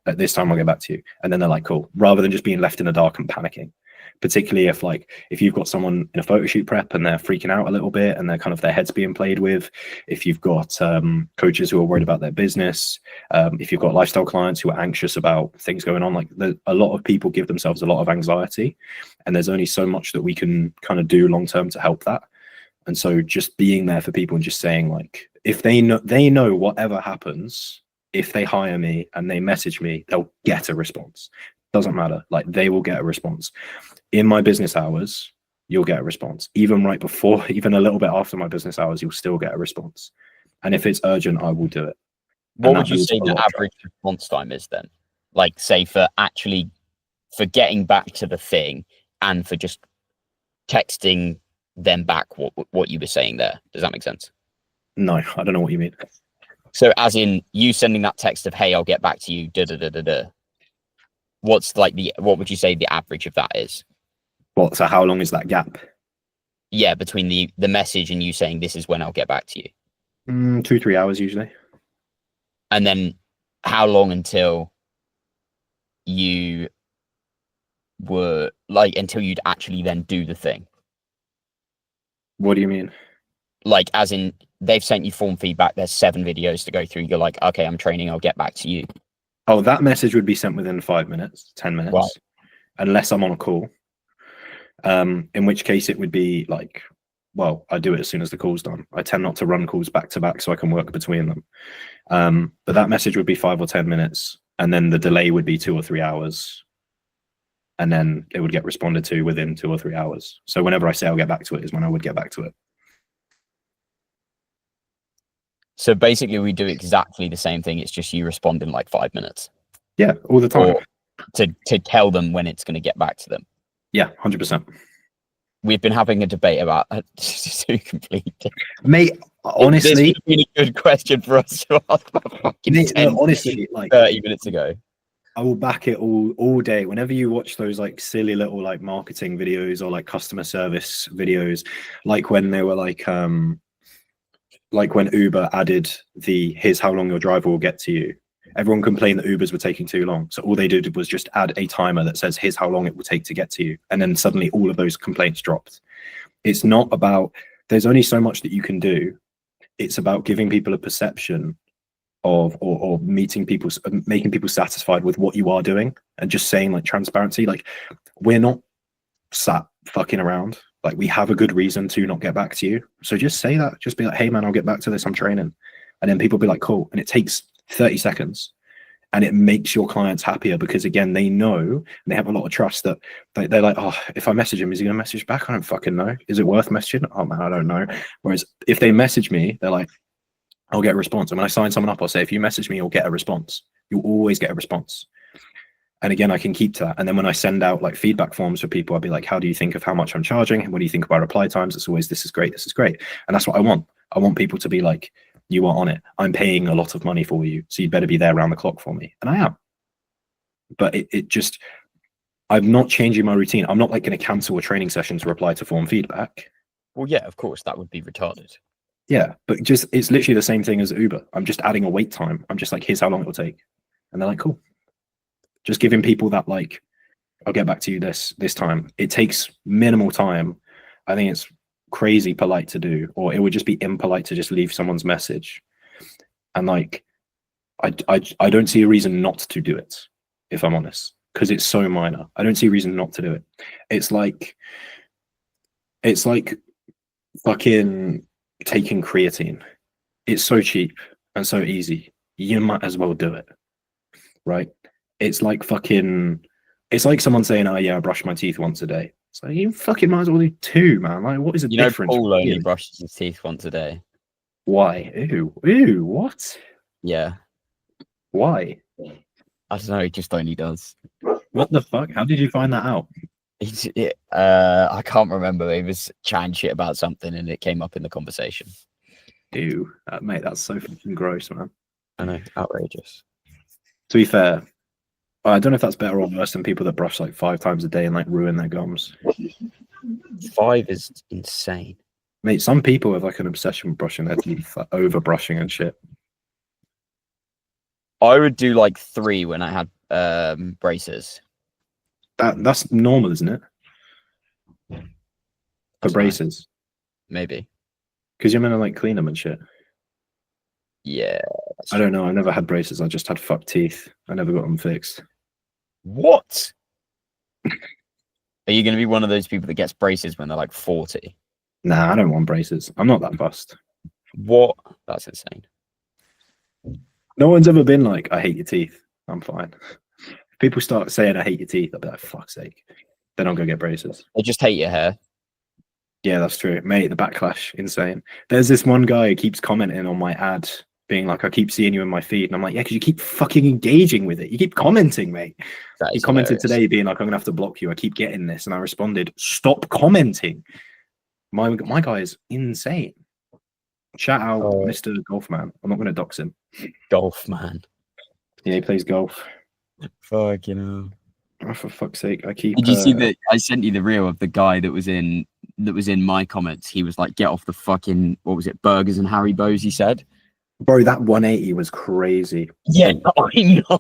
At this time, I'll get back to you. And then they're like, cool, rather than just being left in the dark and panicking. Particularly if you've got someone in a photo shoot prep and they're freaking out a little bit and they're kind of their heads being played with, if you've got coaches who are worried about their business, if you've got lifestyle clients who are anxious about things going on, like a lot of people give themselves a lot of anxiety, and there's only so much that we can kind of do long term to help that. And so just being there for people and just saying, like, if they know whatever happens, if they hire me and they message me, they'll get a response. Doesn't matter, like they will get a response. In my business hours, you'll get a response. Even right before, even a little bit after my business hours, you'll still get a response. And if it's urgent, I will do it. What would you say the average response time is then? Like, say for getting back to the thing and for just texting them back what you were saying there. Does that make sense? No, I don't know what you mean. So as in you sending that text of, hey, I'll get back to you, what's like what would you say the average of that is? What, so how long is that gap? Yeah, between the message and you saying this is when I'll get back to you. 2-3 hours usually. And then how long until you were like, until you'd actually then do the thing? What do you mean? Like, as in they've sent you form feedback, there's 7 videos to go through, you're like, okay, I'm training, I'll get back to you. Oh, that message would be sent within 5 minutes, 10 minutes, right, unless I'm on a call. In which case it would be like, well, I do it as soon as the call's done. I tend not to run calls back to back so I can work between them. But that message would be 5 or 10 minutes, and then the delay would be 2 or 3 hours. And then it would get responded to within 2 or 3 hours. So whenever I say I'll get back to it is when I would get back to it. So basically we do exactly the same thing. It's just you respond in like 5 minutes. Yeah, all the time. Or to tell them when it's going to get back to them. Yeah, 100%. We've been having a debate about to complete. Mate, honestly, this would have been a good question for us to ask about fucking 10, honestly, like 30 minutes ago. I will back it all day. Whenever you watch those like silly little like marketing videos or like customer service videos, like when they were like when Uber added here's how long your driver will get to you. Everyone complained that Ubers were taking too long. So all they did was just add a timer that says, here's how long it will take to get to you. And then suddenly all of those complaints dropped. It's not about, there's only so much that you can do. It's about giving people a perception of, or making people satisfied with what you are doing, and just saying like transparency, like we're not sat fucking around. Like we have a good reason to not get back to you. So just say that, just be like, hey man, I'll get back to this, I'm training. And then people be like, cool. And it takes 30 seconds and it makes your clients happier, because again, they know and they have a lot of trust that they're like, oh, if I message him, is he gonna message back? I don't fucking know. Is it worth messaging? Oh man, I don't know. Whereas if they message me, they're like, I'll get a response. And when I sign someone up, I'll say, if you message me, you'll get a response. You'll always get a response. And again, I can keep to that. And then when I send out like feedback forms for people, I'll be like, how do you think of how much I'm charging? What do you think about reply times? It's always, this is great, this is great. And that's what I want. I want people to be like, you are on it. I'm paying a lot of money for you, so you better be there around the clock for me. And I am. But it just, I'm not changing my routine. I'm not like going to cancel a training session to reply to form feedback. Well, yeah, of course, that would be retarded. Yeah, but just, it's literally the same thing as Uber. I'm just adding a wait time. I'm just like, here's how long it will take. And they're like, cool. Just giving people that like, I'll get back to you this time. It takes minimal time. I think it's crazy polite to do, or it would just be impolite to just leave someone's message. And like, I don't see a reason not to do it, if I'm honest, because it's so minor. I don't see a reason not to do it. It's like fucking taking creatine. It's so cheap and so easy. You might as well do it, right? It's like someone saying, oh yeah, I brush my teeth once a day. It's like, you fucking might as well do 2, man. Like, what is the difference? Paul only brushes his teeth once a day. Why? Ew, what? Yeah. Why? I don't know, he just only does. What the fuck? How did you find that out? I can't remember. He was chatting shit about something, and it came up in the conversation. Ew, mate, that's so fucking gross, man. I know, outrageous. To be fair, I don't know if that's better or worse than people that brush like 5 times a day and like ruin their gums. 5 is insane. Mate, some people have like an obsession with brushing their teeth, like over brushing and shit. I would do like 3 when I had braces. That's normal, isn't it? For braces, Maybe. because you're meant to like clean them and shit. Yeah. I don't know. I've never had braces. I just had fucked teeth. I never got them fixed. What? Are you going to be one of those people that gets braces when they're like 40? Nah, I don't want braces. I'm not that fussed. What? That's insane. No one's ever been like, I hate your teeth. I'm fine. If people start saying I hate your teeth, I'll be like, fuck's sake. Then I'll go get braces. I just hate your hair. Yeah, that's true. Mate, the backlash, insane. There's this one guy who keeps commenting on my ad, being like, I keep seeing you in my feed. And I'm like, yeah, because you keep fucking engaging with it. You keep commenting, mate. He commented today being like, I'm going to have to block you. I keep getting this. And I responded, stop commenting. My guy is insane. Shout out Mr. Golfman. I'm not going to dox him. Golf man. Yeah, he plays golf. Fuck, you know. Oh, for fuck's sake, I keep. Did you see that? I sent you the reel of the guy that was in my comments. He was like, "Get off the fucking, what was it, burgers and Haribo's?" He said. Bro, that 180 was crazy. Yeah, I know.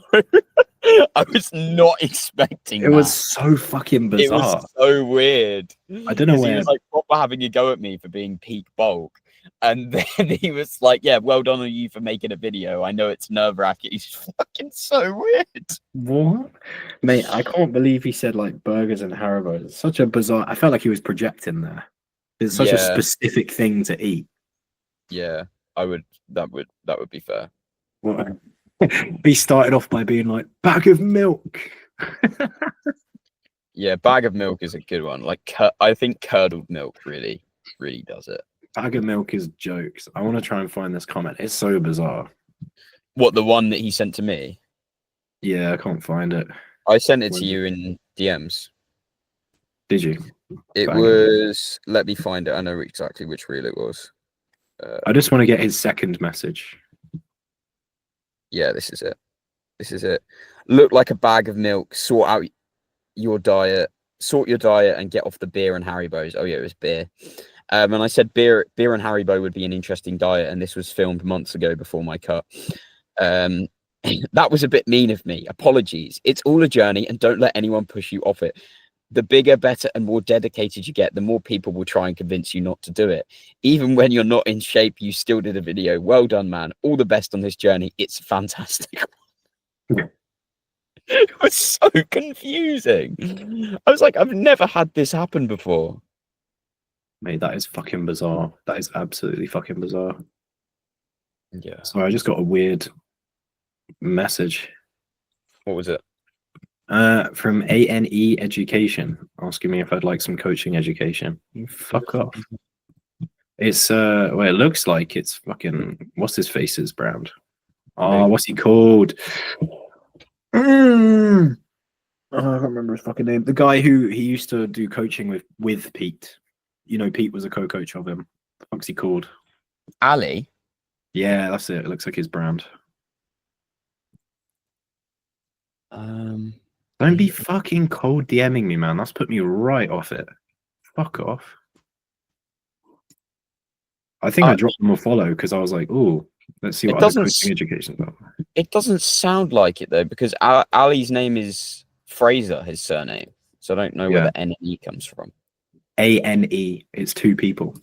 I was not expecting it was so fucking bizarre. It was so weird. I don't know where he was like proper having a go at me for being peak bulk. And then he was like, yeah, well done on you for making a video. I know it's nerve-wracking. He's fucking so weird. What? Mate, I can't believe he said like burgers and Haribo. It's such a bizarre. I felt like he was projecting there. It's such a specific thing to eat. Yeah, that would be fair. What? He started off by being like, bag of milk. Yeah, bag of milk is a good one. Like, I think curdled milk really does it. Bag of milk is jokes. I want to try and find this comment. It's so bizarre. What, the one that he sent to me? Yeah, I can't find it. I sent it to you in DMs. Did you? It was. Let me find it. I know exactly which reel it was. I just want to get his second message. Yeah, this is it. This is it. Look like a bag of milk. Sort your diet, and get off the beer and Haribo's. Oh yeah, it was beer. And I said beer and Haribo would be an interesting diet, and this was filmed months ago before my cut. That was a bit mean of me. Apologies. It's all a journey, and don't let anyone push you off it. The bigger, better, and more dedicated you get, the more people will try and convince you not to do it. Even when you're not in shape, you still did a video. Well done, man. All the best on this journey. It's fantastic. It was so confusing. I was like, I've never had this happen before. Mate, that is fucking bizarre. That is absolutely fucking bizarre. Yeah. Sorry, I just got a weird message. What was it? From ANE Education, asking me if I'd like some coaching education. You fuck off. It's well, it looks like it's fucking what's his face's brand. Oh, what's he called? Oh, I can't remember his fucking name. The guy who he used to do coaching with Pete. You know, Pete was a co-coach of him. The fuck's he called? Ali? Yeah, that's it. It looks like his brand. Don't be fucking cold DMing me, man. That's put me right off it. Fuck off. I think I dropped him a follow because I was like, oh, let's see what other coaching education is about. It doesn't sound like it though, because Ali's name is Fraser, his surname. So I don't know where the NE comes from. ANE. It's 2 people.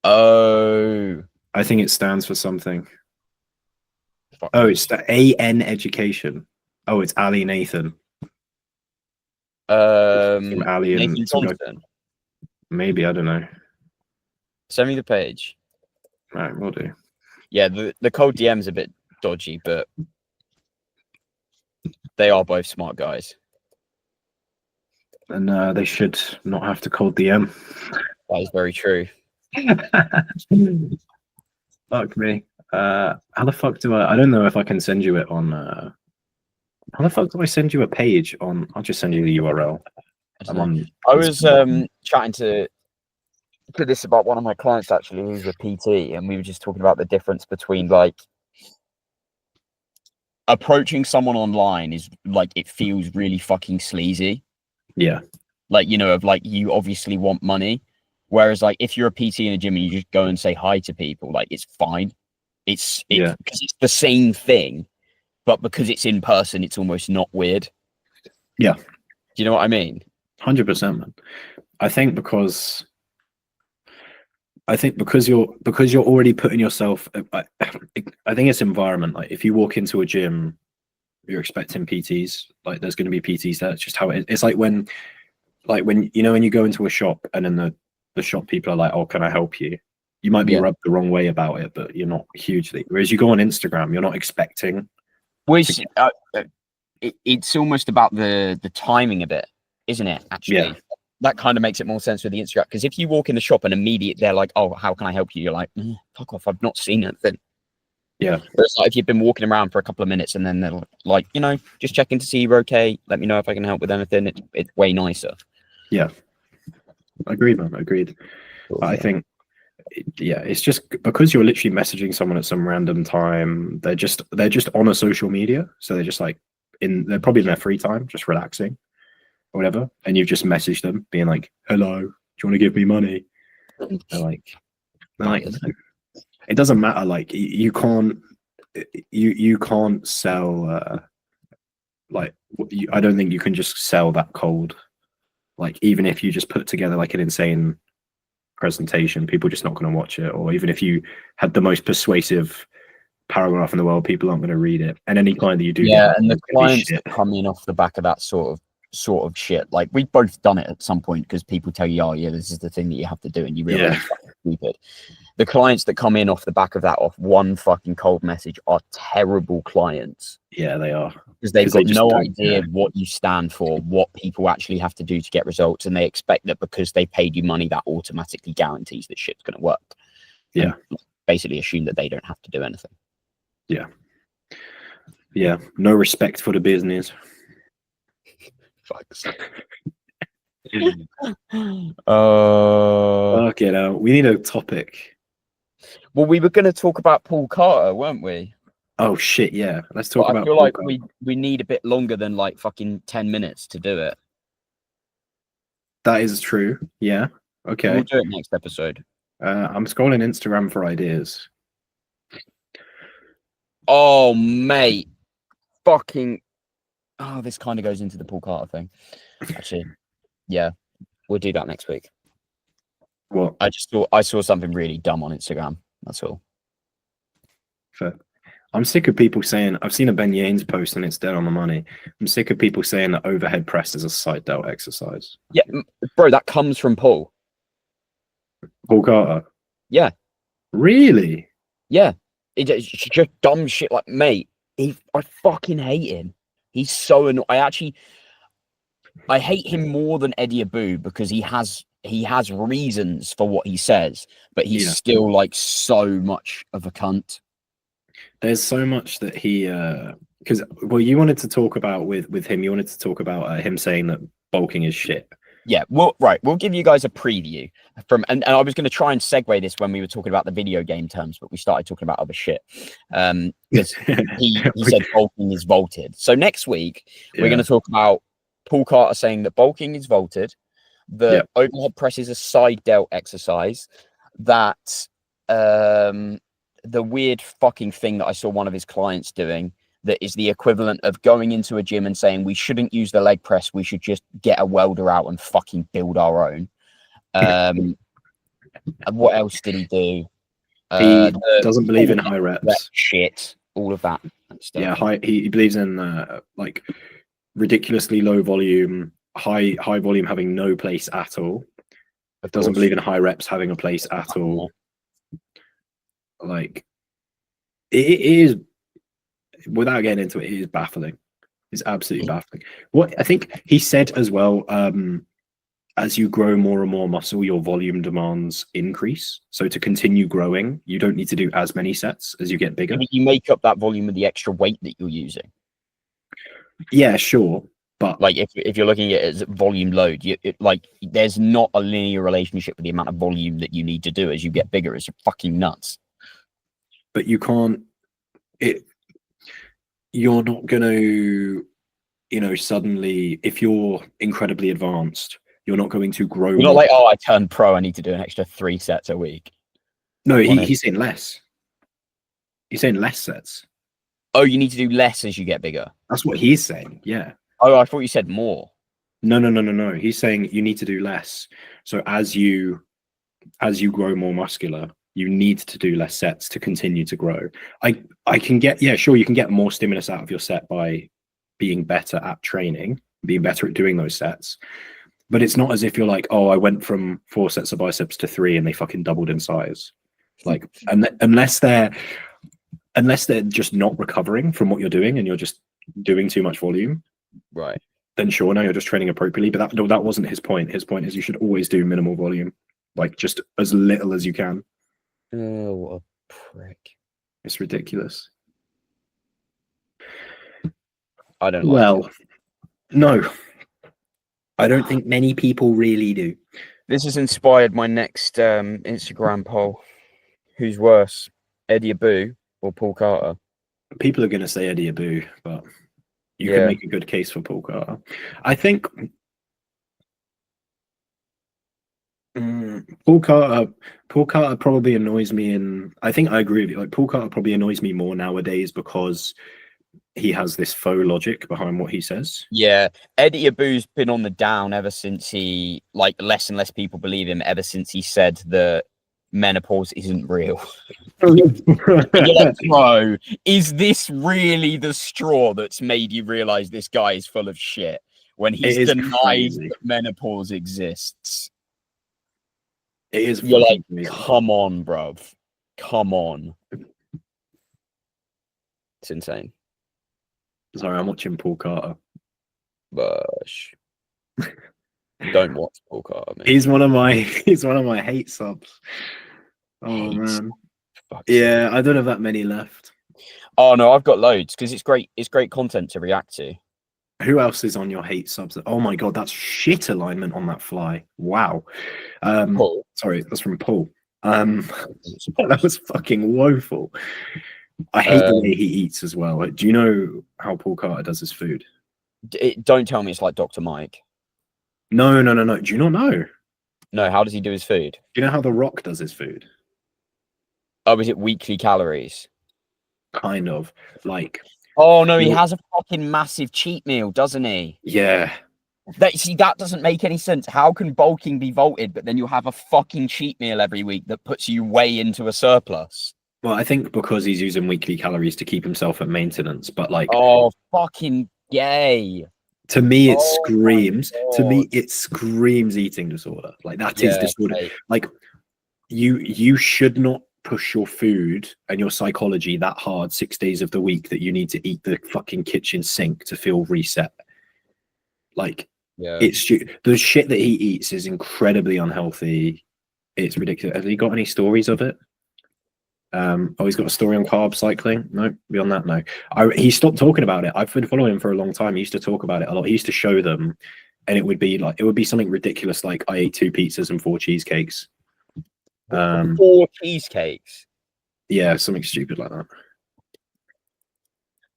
Oh. I think it stands for something. Oh, it's the AN Education. Oh, it's Ali Nathan. From Ali and Nathan maybe, I don't know. Send me the page. All right, we'll do. Yeah, the cold DM's a bit dodgy, but they are both smart guys. And they should not have to cold DM. That is very true. Fuck me. How the fuck do I don't know if I can send you it on How the fuck do I send you a page on? I'll just send you the URL. I'm on. I was chatting to this about one of my clients actually, who's a PT, and we were just talking about the difference between like approaching someone online is like it feels really fucking sleazy. Yeah. Like, you know, of like you obviously want money. Whereas like if you're a PT in a gym and you just go and say hi to people, like it's fine. It's because it's the same thing, but because it's in person, it's almost not weird. Yeah. Do you know what I mean? 100%, man. I think because you're already putting yourself. I think it's environment. Like if you walk into a gym, you're expecting PTs. Like there's going to be PTs there. It's just how it is. It's like when you know when you go into a shop and then the shop people are like, "Oh, can I help you?" You might be rubbed the wrong way about it, but you're not hugely. Whereas you go on Instagram, you're not expecting. Well, it's almost about the timing of it, isn't it? Actually, Yeah. That kind of makes it more sense with the Instagram. Because if you walk in the shop and immediately they're like, "Oh, how can I help you?" You're like, "Fuck off! I've not seen anything." Yeah. Whereas like if you've been walking around for a couple of minutes and then they're like, you know, just checking to see you're okay. Let me know if I can help with anything. It's way nicer. Yeah. Agreed, man. Agreed. I think, it's just because you're literally messaging someone at some random time. They're just on a social media, so they're just like they're probably in their free time, just relaxing or whatever. And you've just messaged them, being like, "Hello, do you want to give me money?" They're like, it doesn't matter. Like you can't sell. I don't think you can just sell that cold. Like even if you just put together like an insane presentation, people are just not going to watch it. Or even if you had the most persuasive paragraph in the world, people aren't going to read it. And any client that you do, and the clients that come in off the back of that sort of shit, like we've both done it at some point because people tell you, "Oh yeah, this is the thing that you have to do," and you realize it's fucking stupid. The clients that come in off the back of that, off one fucking cold message, are terrible clients. Yeah, they are. Because they've got no idea what you stand for, what people actually have to do to get results, and they expect that because they paid you money, that automatically guarantees that shit's going to work. Yeah. And basically assume that they don't have to do anything. Yeah. Yeah. No respect for the business. Fuck's Okay, now we need a topic. Well, we were going to talk about Paul Carter, weren't we? Oh shit, yeah. Let's talk about. I feel like we need a bit longer than like fucking 10 minutes to do it. That is true. Yeah. Okay. We'll do it next episode. I'm scrolling Instagram for ideas. Oh, mate. Fucking. Oh, this kind of goes into the Paul Carter thing. Actually, yeah. We'll do that next week. What? I saw something really dumb on Instagram. That's all. Fair. I'm sick of people saying, I've seen a Ben Yanes post and it's dead on the money. I'm sick of people saying that overhead press is a side delt exercise. Yeah, bro, that comes from Paul. Paul Carter? Yeah. Really? Yeah. It's just dumb shit. Like, mate, I fucking hate him. He's so annoying. I hate him more than Eddie Abu because he has reasons for what he says, but he's still like so much of a cunt. There's so much that he because you wanted to talk about with him. You wanted to talk about him saying that bulking is shit. Yeah, well, right. We'll give you guys a preview from, and I was going to try and segue this when we were talking about the video game terms, but we started talking about other shit. Because he said bulking is vaulted. So next week we're going to talk about Paul Carter saying that bulking is vaulted, the overhead press is a side delt exercise, that the weird fucking thing that I saw one of his clients doing that is the equivalent of going into a gym and saying we shouldn't use the leg press, we should just get a welder out and fucking build our own. What else did he do? He doesn't believe in high reps. Shit, all of that stuff. Yeah, he believes in like ridiculously low volume, high volume having no place at all. Doesn't believe in high reps having a place at all. Like it is, without getting into it, it is baffling. It's absolutely baffling. What I think he said as well, as you grow more and more muscle, your volume demands increase. So to continue growing, you don't need to do as many sets as you get bigger. You make up that volume with the extra weight that you're using. Yeah, sure. But Like if you're looking at it as volume load, like there's not a linear relationship with the amount of volume that you need to do as you get bigger. It's fucking nuts. you can't. You're not going to, suddenly, if you're incredibly advanced, you're not going to grow You're not more. like, oh, I turned pro, I need to do an extra 3 sets a week. No, he's saying less. He's saying less sets. Oh, you need to do less as you get bigger. That's what he's saying. Yeah. Oh, I thought you said more. No. He's saying you need to do less. So as you grow more muscular, you need to do less sets to continue to grow. I can get, yeah, sure, you can get more stimulus out of your set by being better at training, being better at doing those sets. But it's not as if you're like, oh, I went from 4 sets of biceps to 3 and they fucking doubled in size. Like, unless they're just not recovering from what you're doing and you're just doing too much volume, right? Then sure, now you're just training appropriately. But that wasn't his point. His point is you should always do minimal volume, like just as little as you can. Oh, what a prick! It's ridiculous. I don't like it. No, I don't think many people really do. This has inspired my next Instagram poll. Who's worse, Eddie Abu or Paul Carter? People are going to say Eddie Abu, but you can make a good case for Paul Carter. I think Paul Carter probably annoys me. I think I agree with you. Like, Paul Carter probably annoys me more nowadays because he has this faux logic behind what he says. Yeah, Eddie Abu's been on the down ever since he, like, less and less people believe him ever since he said that menopause isn't real. And you're like, bro, is this really the straw that's made you realize this guy is full of shit when he's denied that menopause exists? It is. You're like, come on, bruv. Come on. It's insane. Sorry, I'm watching Paul Carter. Bush. Don't watch Paul Carter, mate. He's one of my hate subs. Oh man. Yeah, I don't have that many left. Oh no, I've got loads because it's great content to react to. Who else is on your hate subs? Oh my god, that's shit alignment on that fly. Wow. Paul. Sorry, that's from Paul. That was fucking woeful. I hate the way he eats as well. Do you know how Paul Carter does his food? Don't tell me it's like Dr. Mike. No. Do you not know? No, how does he do his food? Do you know how The Rock does his food? Oh, is it weekly calories? Kind of. Like, oh no, he has a fucking massive cheat meal, doesn't he? Yeah. That doesn't make any sense. How can bulking be vaulted, but then you have a fucking cheat meal every week that puts you way into a surplus? Well, I think because he's using weekly calories to keep himself at maintenance, but like, oh, fucking gay. To me, it screams. To me, it screams eating disorder. Like, that is disorder. Mate. Like, you should not push your food and your psychology that hard 6 days of the week that you need to eat the fucking kitchen sink to feel reset. Like, it's the shit that he eats is incredibly unhealthy. It's ridiculous. Has he got any stories of it? He's got a story on carb cycling. No, beyond that, no. He stopped talking about it. I've been following him for a long time. He used to talk about it a lot. He used to show them, and it would be something ridiculous, like I ate 2 pizzas and 4 cheesecakes. 4 cheesecakes? Yeah, something stupid like that.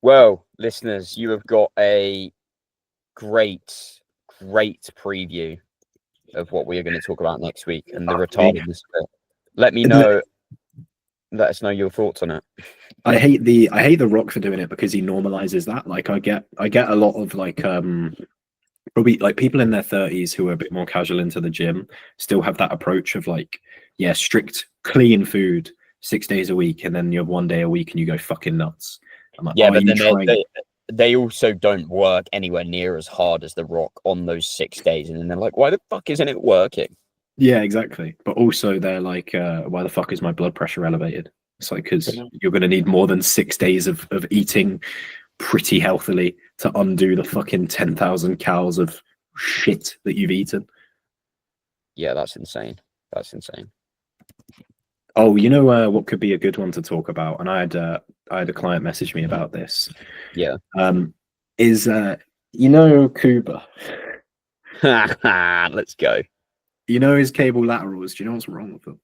Well, listeners, you have got a great preview of what we are going to talk about next week and the retardedness of it. Let us know your thoughts on it. I hate the Rock for doing it because he normalizes that. Like, I get a lot of like probably like people in their 30s who are a bit more casual into the gym still have that approach of like, yeah, strict clean food 6 days a week, and then you have 1 day a week and you go fucking nuts. I'm like, yeah, but then they also don't work anywhere near as hard as the Rock on those 6 days, and then they're like, why the fuck isn't it working? Yeah, exactly. But also they're like, why the fuck is my blood pressure elevated? It's like, because you're going to need more than 6 days of eating pretty healthily to undo the fucking 10,000 calories of shit that you've eaten. Yeah, that's insane. That's insane. Oh, you know what could be a good one to talk about? And I had a client message me about this. Yeah. is you know Kuba. Let's go. You know his cable laterals. Do you know what's wrong with them?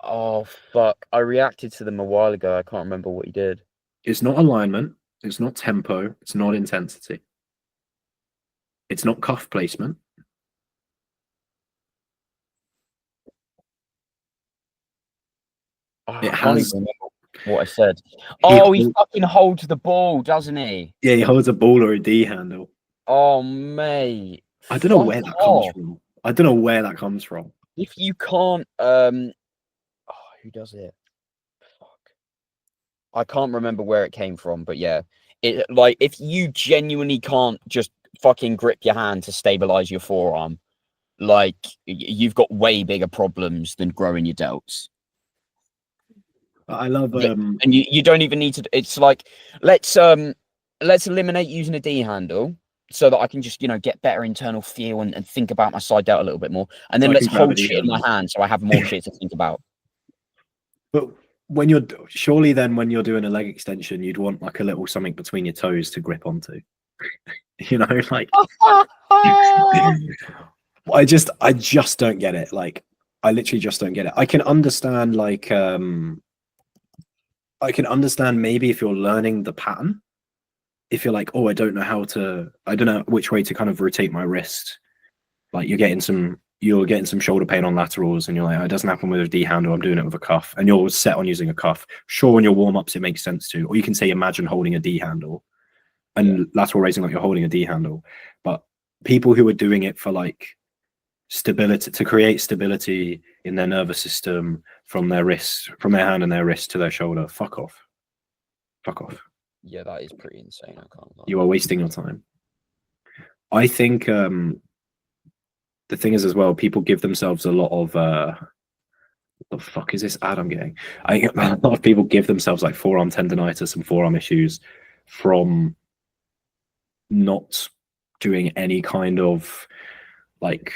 Oh fuck! I reacted to them a while ago. I can't remember what he did. It's not alignment. It's not tempo. It's not intensity. It's not cuff placement. Oh, It I can't has. even remember what I said. Oh, he fucking holds the ball, doesn't he? Yeah, he holds a ball or a D handle. Oh, mate. I don't know Fuck where that comes off. from. I don't know where that comes from. If you can't, oh, who does it? Fuck. I can't remember where it came from, but yeah, it like if you genuinely can't just fucking grip your hand to stabilize your forearm, like you've got way bigger problems than growing your delts. I love And you don't even need to. It's like let's eliminate using a D handle so that I can just get better internal feel and think about my side delt a little bit more, and then so I let's can grab a hold D shit in my handle. hand so I have more shit to think about. But when you're surely then when you're doing a leg extension, you'd want like a little something between your toes to grip onto. You know, like I just don't get it. Like I literally just don't get it. I can understand I can understand maybe if you're learning the pattern, if you're like, oh, I don't know which way to kind of rotate my wrist. Like you're getting some shoulder pain on laterals and you're like, oh, it doesn't happen with a D handle, I'm doing it with a cuff, and you're set on using a cuff. Sure, in your warm-ups it makes sense to, or you can say imagine holding a D handle and lateral raising like you're holding a D handle. But people who are doing it for like stability, to create stability in their nervous system from their hand and their wrist to their shoulder, fuck off. Yeah, that is pretty insane. I can't lie. You are wasting your time. I think the thing is as well, people give themselves a lot of what the fuck is this ad I'm getting? A lot of people give themselves like forearm tendonitis and forearm issues from not doing any kind of like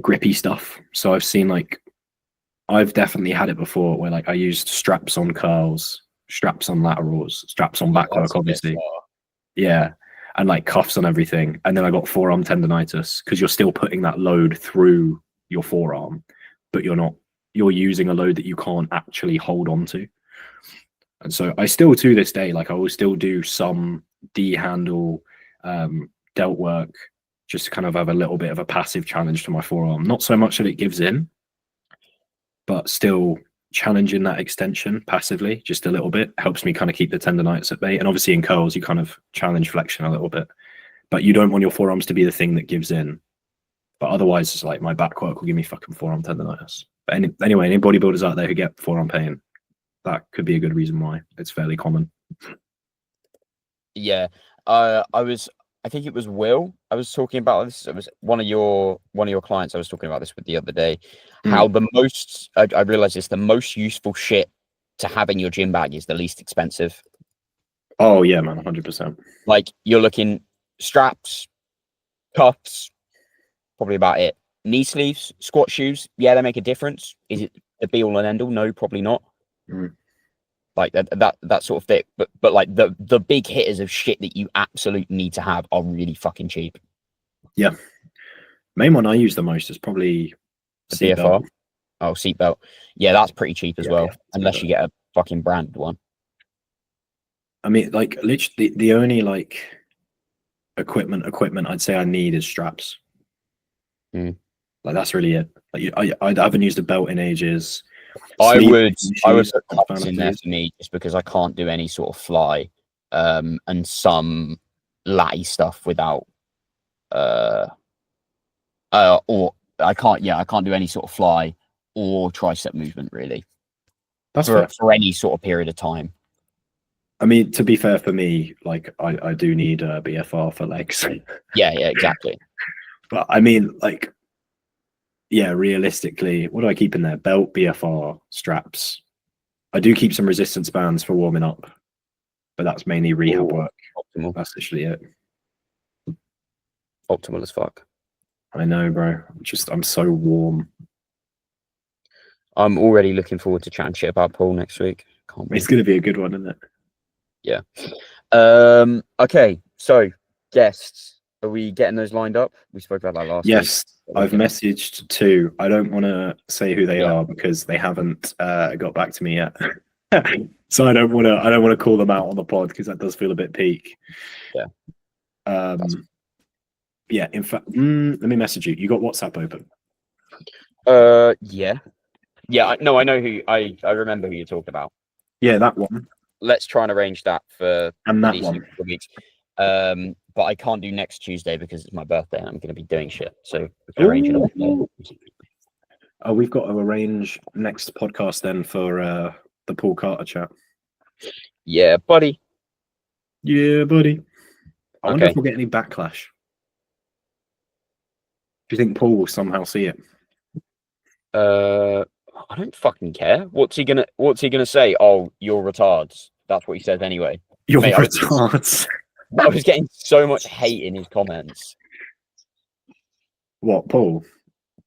grippy stuff. So I've definitely had it before where like I used straps on curls, straps on laterals, straps on back work, obviously. Yeah. And like cuffs on everything. And then I got forearm tendonitis because you're still putting that load through your forearm, but you're using a load that you can't actually hold on to. And so I still, to this day, like I will still do some D handle delt work just to kind of have a little bit of a passive challenge to my forearm. Not so much that it gives in, but still challenging that extension passively just a little bit helps me kind of keep the tendonitis at bay. And obviously in curls, you kind of challenge flexion a little bit, but you don't want your forearms to be the thing that gives in. But otherwise, it's like my back work will give me fucking forearm tendonitis. But anyway, any bodybuilders out there who get forearm pain, that could be a good reason why. It's fairly common. Yeah, I think it was Will. I was talking about this. It was one of your clients. I was talking about this with the other day. How the most I realized this, the most useful shit to have in your gym bag is the least expensive. Oh yeah, man, 100%. Like you're looking straps, cuffs, probably about it. Knee sleeves, squat shoes. Yeah, they make a difference. Is it the be all and end all? No, probably not. Like that sort of thing. But like the big hitters of shit that you absolutely need to have are really fucking cheap. Yeah. Main one I use the most is probably The BFR. Oh, seatbelt. Yeah, that's pretty cheap as well. Yeah, unless you get a fucking branded one. I mean, like literally the only like equipment I'd say I need is straps. Like that's really it. Like I haven't used a belt in ages. I would put cups in there for me just because I can't do any sort of fly and some latty stuff without or I can't do any sort of fly or tricep movement really. That's for any sort of period of time. I mean, to be fair for me, like I do need a BFR for legs. Yeah, exactly. But I mean, like, yeah, realistically, what do I keep in there? Belt, BFR, straps. I do keep some resistance bands for warming up, but that's mainly rehab work. Optimal. That's literally it. Optimal as fuck. I know, bro. I'm so warm. I'm already looking forward to chatting shit about Paul next week. It's going to be a good one, isn't it? Yeah. Okay, so guests, are we getting those lined up? We spoke about that last week. Yes, I've messaged two. I don't want to say who they Yeah. are because they haven't got back to me yet. So I don't want to call them out on the pod because that does feel a bit peak. Yeah. Yeah. In fact, let me message you. You got WhatsApp open? Yeah. I know who I remember who you talked about. Yeah, that one. Let's try and arrange that for And that these one. couple of weeks. But I can't do next Tuesday because it's my birthday and I'm going to be doing shit. So we can arrange it. Oh, we've got to arrange next podcast then for the Paul Carter chat. Yeah, buddy. Yeah, buddy. I wonder Okay. if we'll get any backlash. Do you think Paul will somehow see it? I don't fucking care. What's he gonna say? Oh, you're retards. That's what he says anyway. You're Mate, retards. I was getting so much hate in his comments. What, Paul?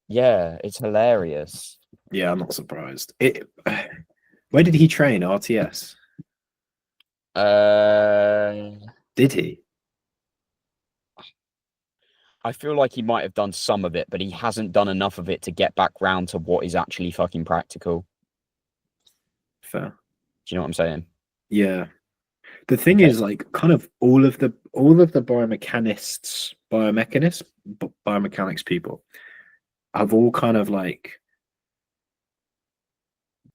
Yeah, it's hilarious. Yeah, I'm not surprised. Where did he train? RTS? Did he? I feel like he might have done some of it, but he hasn't done enough of it to get back round to what is actually fucking practical. Fair. Do you know what I'm saying? Yeah. The thing is, like, kind of all of the biomechanics people have all kind of like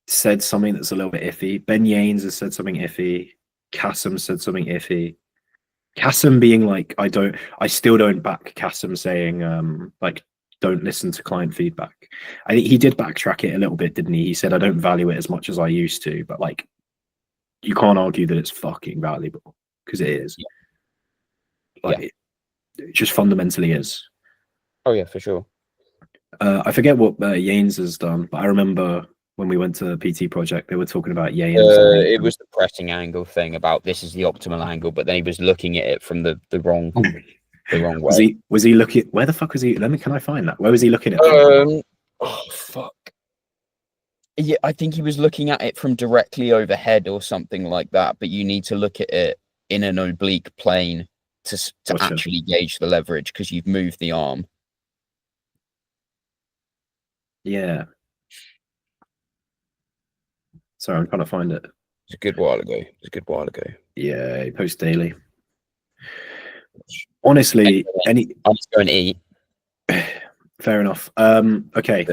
said something that's a little bit iffy. Ben Yanes has said something iffy. Kassem said something iffy. Kassem being like, I still don't back Kassem saying like, don't listen to client feedback. I think he did backtrack it a little bit, didn't he? He said, I don't value it as much as I used to, but like, you can't argue that it's fucking valuable because it is. Like, it just fundamentally is. Oh yeah, for sure. I forget what Yanes has done, but I remember when we went to the PT project, they were talking about Yanes. It was the pressing angle thing about this is the optimal angle, but then he was looking at it from the wrong way. Was he looking? Where the fuck was he? Can I find that? Where was he looking at? Oh fuck. Yeah, I think he was looking at it from directly overhead or something like that. But you need to look at it in an oblique plane to Gotcha. actually gauge the leverage because you've moved the arm. Yeah. Sorry, I'm trying to find it. It's a good while ago. Yeah, he posts daily. Honestly, I'm just going to eat. Fair enough. Okay.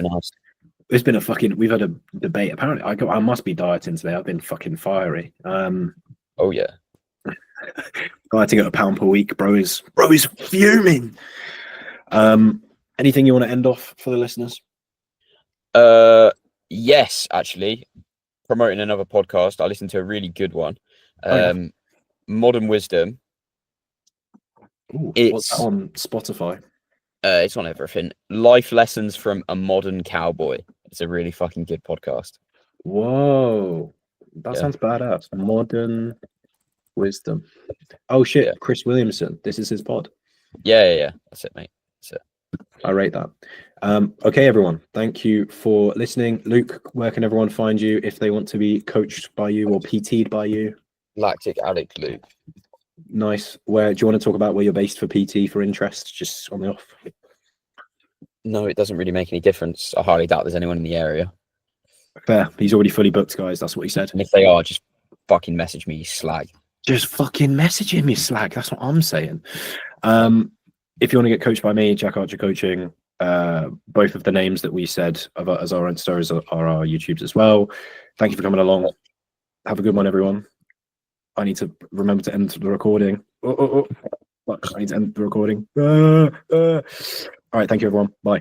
It's been we've had a debate. Apparently, I must be dieting today. I've been fucking fiery. Oh yeah. Dieting at £1 per week, bro is fuming. Anything you want to end off for the listeners? Yes, actually. Promoting another podcast. I listened to a really good one. Modern Wisdom. Ooh, what's that on Spotify? It's on everything. Life Lessons from a Modern Cowboy. It's a really fucking good podcast. Whoa, that sounds badass. Modern Wisdom. Oh shit, yeah. Chris Williamson. This is his pod. Yeah. That's it, mate. That's it. I rate that. Okay, everyone. Thank you for listening. Luke, where can everyone find you if they want to be coached by you or PT'd by you? LacticAddictLuke. Nice. Where do you want to talk about where you're based for PT for interest? Just on the off. No, it doesn't really make any difference. I highly doubt there's anyone in the area. Fair. He's already fully booked, guys. That's what he said. And if they are, just fucking message me, you slag. Just fucking message him, you slag. That's what I'm saying. If you want to get coached by me, JackArcherCoaching, both of the names that we said as our Instas are our YouTubes as well. Thank you for coming along. Have a good one, everyone. I need to remember to end the recording. I need to end the recording. All right. Thank you, everyone. Bye.